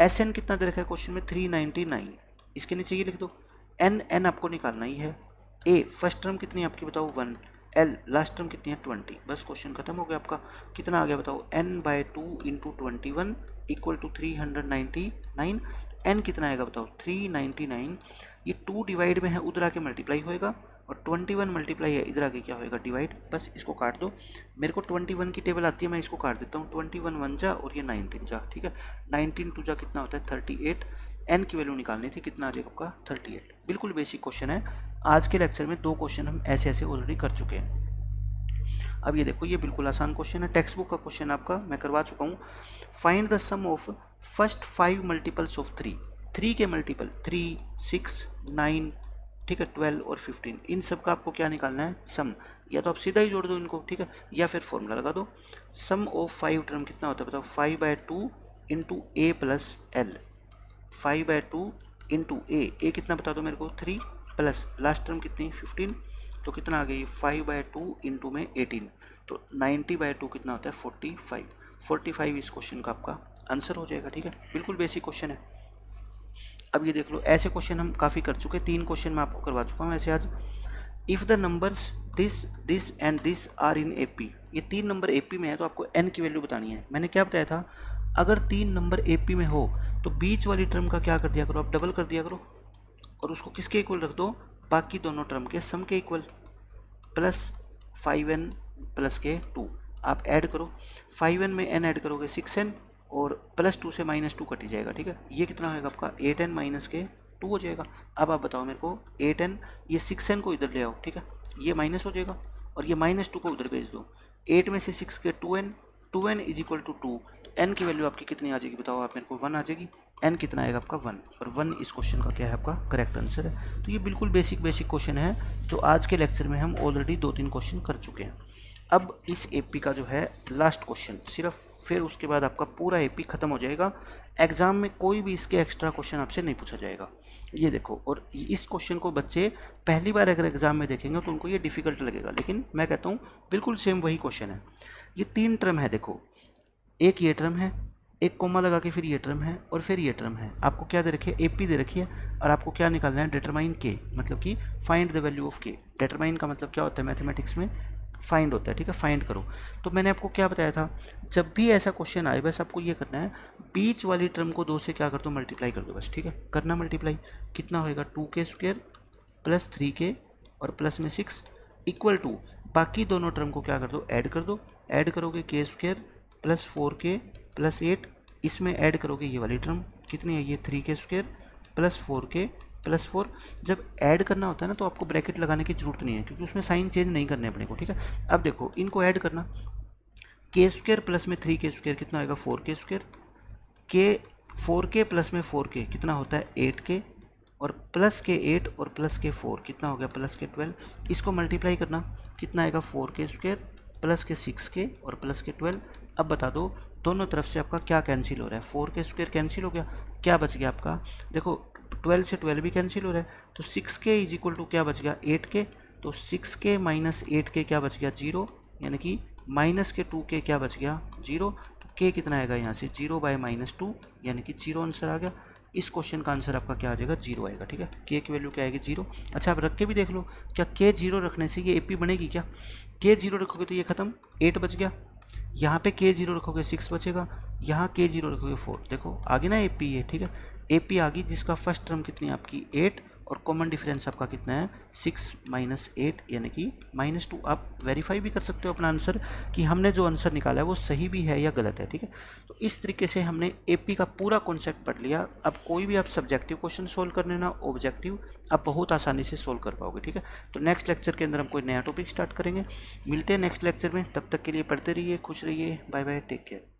SN कितना दे रखा है क्वेश्चन में 399, इसके नीचे ये लिख दो, n आपको निकालना ही है, a फर्स्ट टर्म कितनी आपकी बताओ 1, L लास्ट टर्म कितनी है 20, बस क्वेश्चन खत्म हो गया आपका। कितना आ गया बताओ n/2 into 21 equal to 399, n कितना आएगा बताओ 399, ये 2 डिवाइड में है उधर आके मल्टीप्लाई होएगा, और 21 मल्टीप्लाई है इधर आके क्या होएगा डिवाइड, बस इसको काट दो। मेरे को 21 की टेबल आती है, मैं इसको काट देता हूँ, 21 1 जा और ये 19 जा, ठीक है, 19 2 जा कितना होता है 38, n की वैल्यू निकालनी थी, कितना आ जाएगा आपका 38। बिल्कुल बेसिक क्वेश्चन है, आज के लेक्चर में 2 क्वेश्चन हम ऐसे ऑलरेडी कर चुके हैं। अब ये देखो, ये बिल्कुल आसान क्वेश्चन है, टेक्स्ट बुक का क्वेश्चन आपका मैं करवा चुका हूँ। Find the sum of first 5 multiples of 3 के मल्टीपल 3, 6, 9, ठीक है 12 और 15, इन सब का आपको क्या निकालना है सम, या तो आप सीधा ही जोड़ दो इनको, ठीक है, या फिर फॉर्मूला लगा दो। सम ऑफ 5 टर्म कितना होता है बताओ, 5/2 into a plus L, 5/2 into a कितना बता दो मेरे को 3, प्लस लास्ट टर्म कितनी 15, तो कितना आ गया, 5/2 इंटू में 18, तो 90/2 कितना होता है 45। 45 इस क्वेश्चन का आपका आंसर हो जाएगा। ठीक है, बिल्कुल बेसिक क्वेश्चन है। अब ये देख लो, ऐसे क्वेश्चन हम काफ़ी कर चुके हैं, 3 क्वेश्चन मैं आपको करवा चुका हूँ ऐसे आज। If the numbers this this and this are in AP, ये 3 नंबर एपी में है तो आपको एन की वैल्यू बतानी है। मैंने क्या बताया था, अगर 3 नंबर एपी में हो तो बीच वाली टर्म का क्या कर दिया करो, आप डबल कर दिया करो और उसको किसके इक्वल रख दो, बाकी दोनों टर्म के सम के इक्वल, प्लस 5n प्लस के 2 आप ऐड करो, 5n में n ऐड करोगे 6n और +2 से -2 कट ही जाएगा। ठीक है, ये कितना होगा आपका 8n माइनस के 2 हो जाएगा। अब आप बताओ मेरे को 8n, ये 6n को इधर ले आओ। ठीक है, ये माइनस हो जाएगा और ये -2 को उधर भेज दो, 8 में से 6 के 2n इज इक्वल टू 2, तो n की वैल्यू आपकी कितनी आ जाएगी बताओ आप मेरे को, 1 आ जाएगी। n कितना आएगा आपका 1, और 1 इस क्वेश्चन का क्या है आपका करेक्ट आंसर है। तो ये बिल्कुल बेसिक क्वेश्चन है जो आज के लेक्चर में हम ऑलरेडी 2-3 क्वेश्चन कर चुके हैं। अब इस एपी का जो है लास्ट क्वेश्चन सिर्फ, फिर उसके बाद आपका पूरा एपी खत्म हो जाएगा। एग्जाम में कोई भी इसके एक्स्ट्रा क्वेश्चन आपसे नहीं पूछा जाएगा। ये देखो, और इस क्वेश्चन को बच्चे पहली बार अगर एग्जाम में देखेंगे तो उनको ये डिफिकल्ट लगेगा, लेकिन मैं कहता हूँ बिल्कुल सेम वही क्वेश्चन है। ये 3 टर्म है, देखो एक ये टर्म है, एक कोमा लगा के फिर ये टर्म है और फिर ये टर्म है। आपको क्या दे रखी है, एपी दे रखी है और आपको क्या निकालना है, डिटरमाइन के, मतलब कि फाइंड द वैल्यू ऑफ के। डिटरमाइन का मतलब क्या होता है मैथमेटिक्स में, फाइंड होता है। ठीक है, फाइंड करो। तो मैंने आपको क्या बताया था, जब भी ऐसा क्वेश्चन आए बस आपको ये करना है, बीच वाली टर्म को 2 से क्या कर दो, मल्टीप्लाई कर दो बस। ठीक है, करना मल्टीप्लाई, कितना होएगा 2k² प्लस 3k और प्लस में 6 इक्वल टू, बाकी दोनों टर्म को क्या कर दो, ऐड कर दो। ऐड करोगे k² प्लस 4k प्लस 8, इसमें ऐड करोगे ये वाली टर्म कितनी है, ये 3k² प्लस 4k प्लस 4। जब ऐड करना होता है ना तो आपको ब्रैकेट लगाने की जरूरत नहीं है, क्योंकि उसमें साइन चेंज नहीं करने अपने को। ठीक है, अब देखो इनको ऐड करना, k² प्लस में 3k² कितना होगा 4k², के 4k प्लस में 4k कितना होता है 8k, और प्लस के 8 और प्लस के 4 कितना हो गया प्लस के 12। इसको मल्टीप्लाई करना, कितना आएगा 4k² प्लस के 6k और प्लस के 12। अब बता दो दोनों तरफ से आपका क्या कैंसिल हो रहा है, 4k² कैंसिल हो गया, क्या बच गया आपका, देखो 12 से 12 भी कैंसिल हो रहा है, तो 6k इज इक्वल टू क्या बच गया 8k, तो 6k माइनस 8k क्या बच गया 0, यानी कि माइनस के 2k क्या बच गया 0, तो k कितना आएगा यहाँ से 0/-2 यानी कि 0 आंसर आ गया। इस क्वेश्चन का आंसर आपका क्या आ जाएगा 0 आएगा। ठीक है, k की वैल्यू क्या आएगी 0। अच्छा आप रख के भी देख लो, क्या k 0 रखने से ये एपी बनेगी क्या, k 0 रखोगे तो ये खत्म 8 बच गया, यहाँ पे k 0 रखोगे 6 बचेगा, यहाँ k 0 रखोगे 4, देखो आगे ना एपी है। ठीक है, एपी आ गई जिसका फर्स्ट टर्म कितनी है आपकी 8 और कॉमन डिफरेंस आपका कितना है 6 माइनस 8 यानी कि -2। आप वेरीफाई भी कर सकते हो अपना आंसर कि हमने जो आंसर निकाला है वो सही भी है या गलत है। ठीक है, तो इस तरीके से हमने एपी का पूरा कॉन्सेप्ट पढ़ लिया। अब कोई भी आप सब्जेक्टिव क्वेश्चन सोल्व करने ना ऑब्जेक्टिव, आप बहुत आसानी से सोल्व कर पाओगे। ठीक है, तो नेक्स्ट लेक्चर के अंदर हम कोई नया टॉपिक स्टार्ट करेंगे, मिलते हैं नेक्स्ट लेक्चर में, तब तक के लिए पढ़ते रहिए, खुश रहिए, बाय बाय, टेक केयर।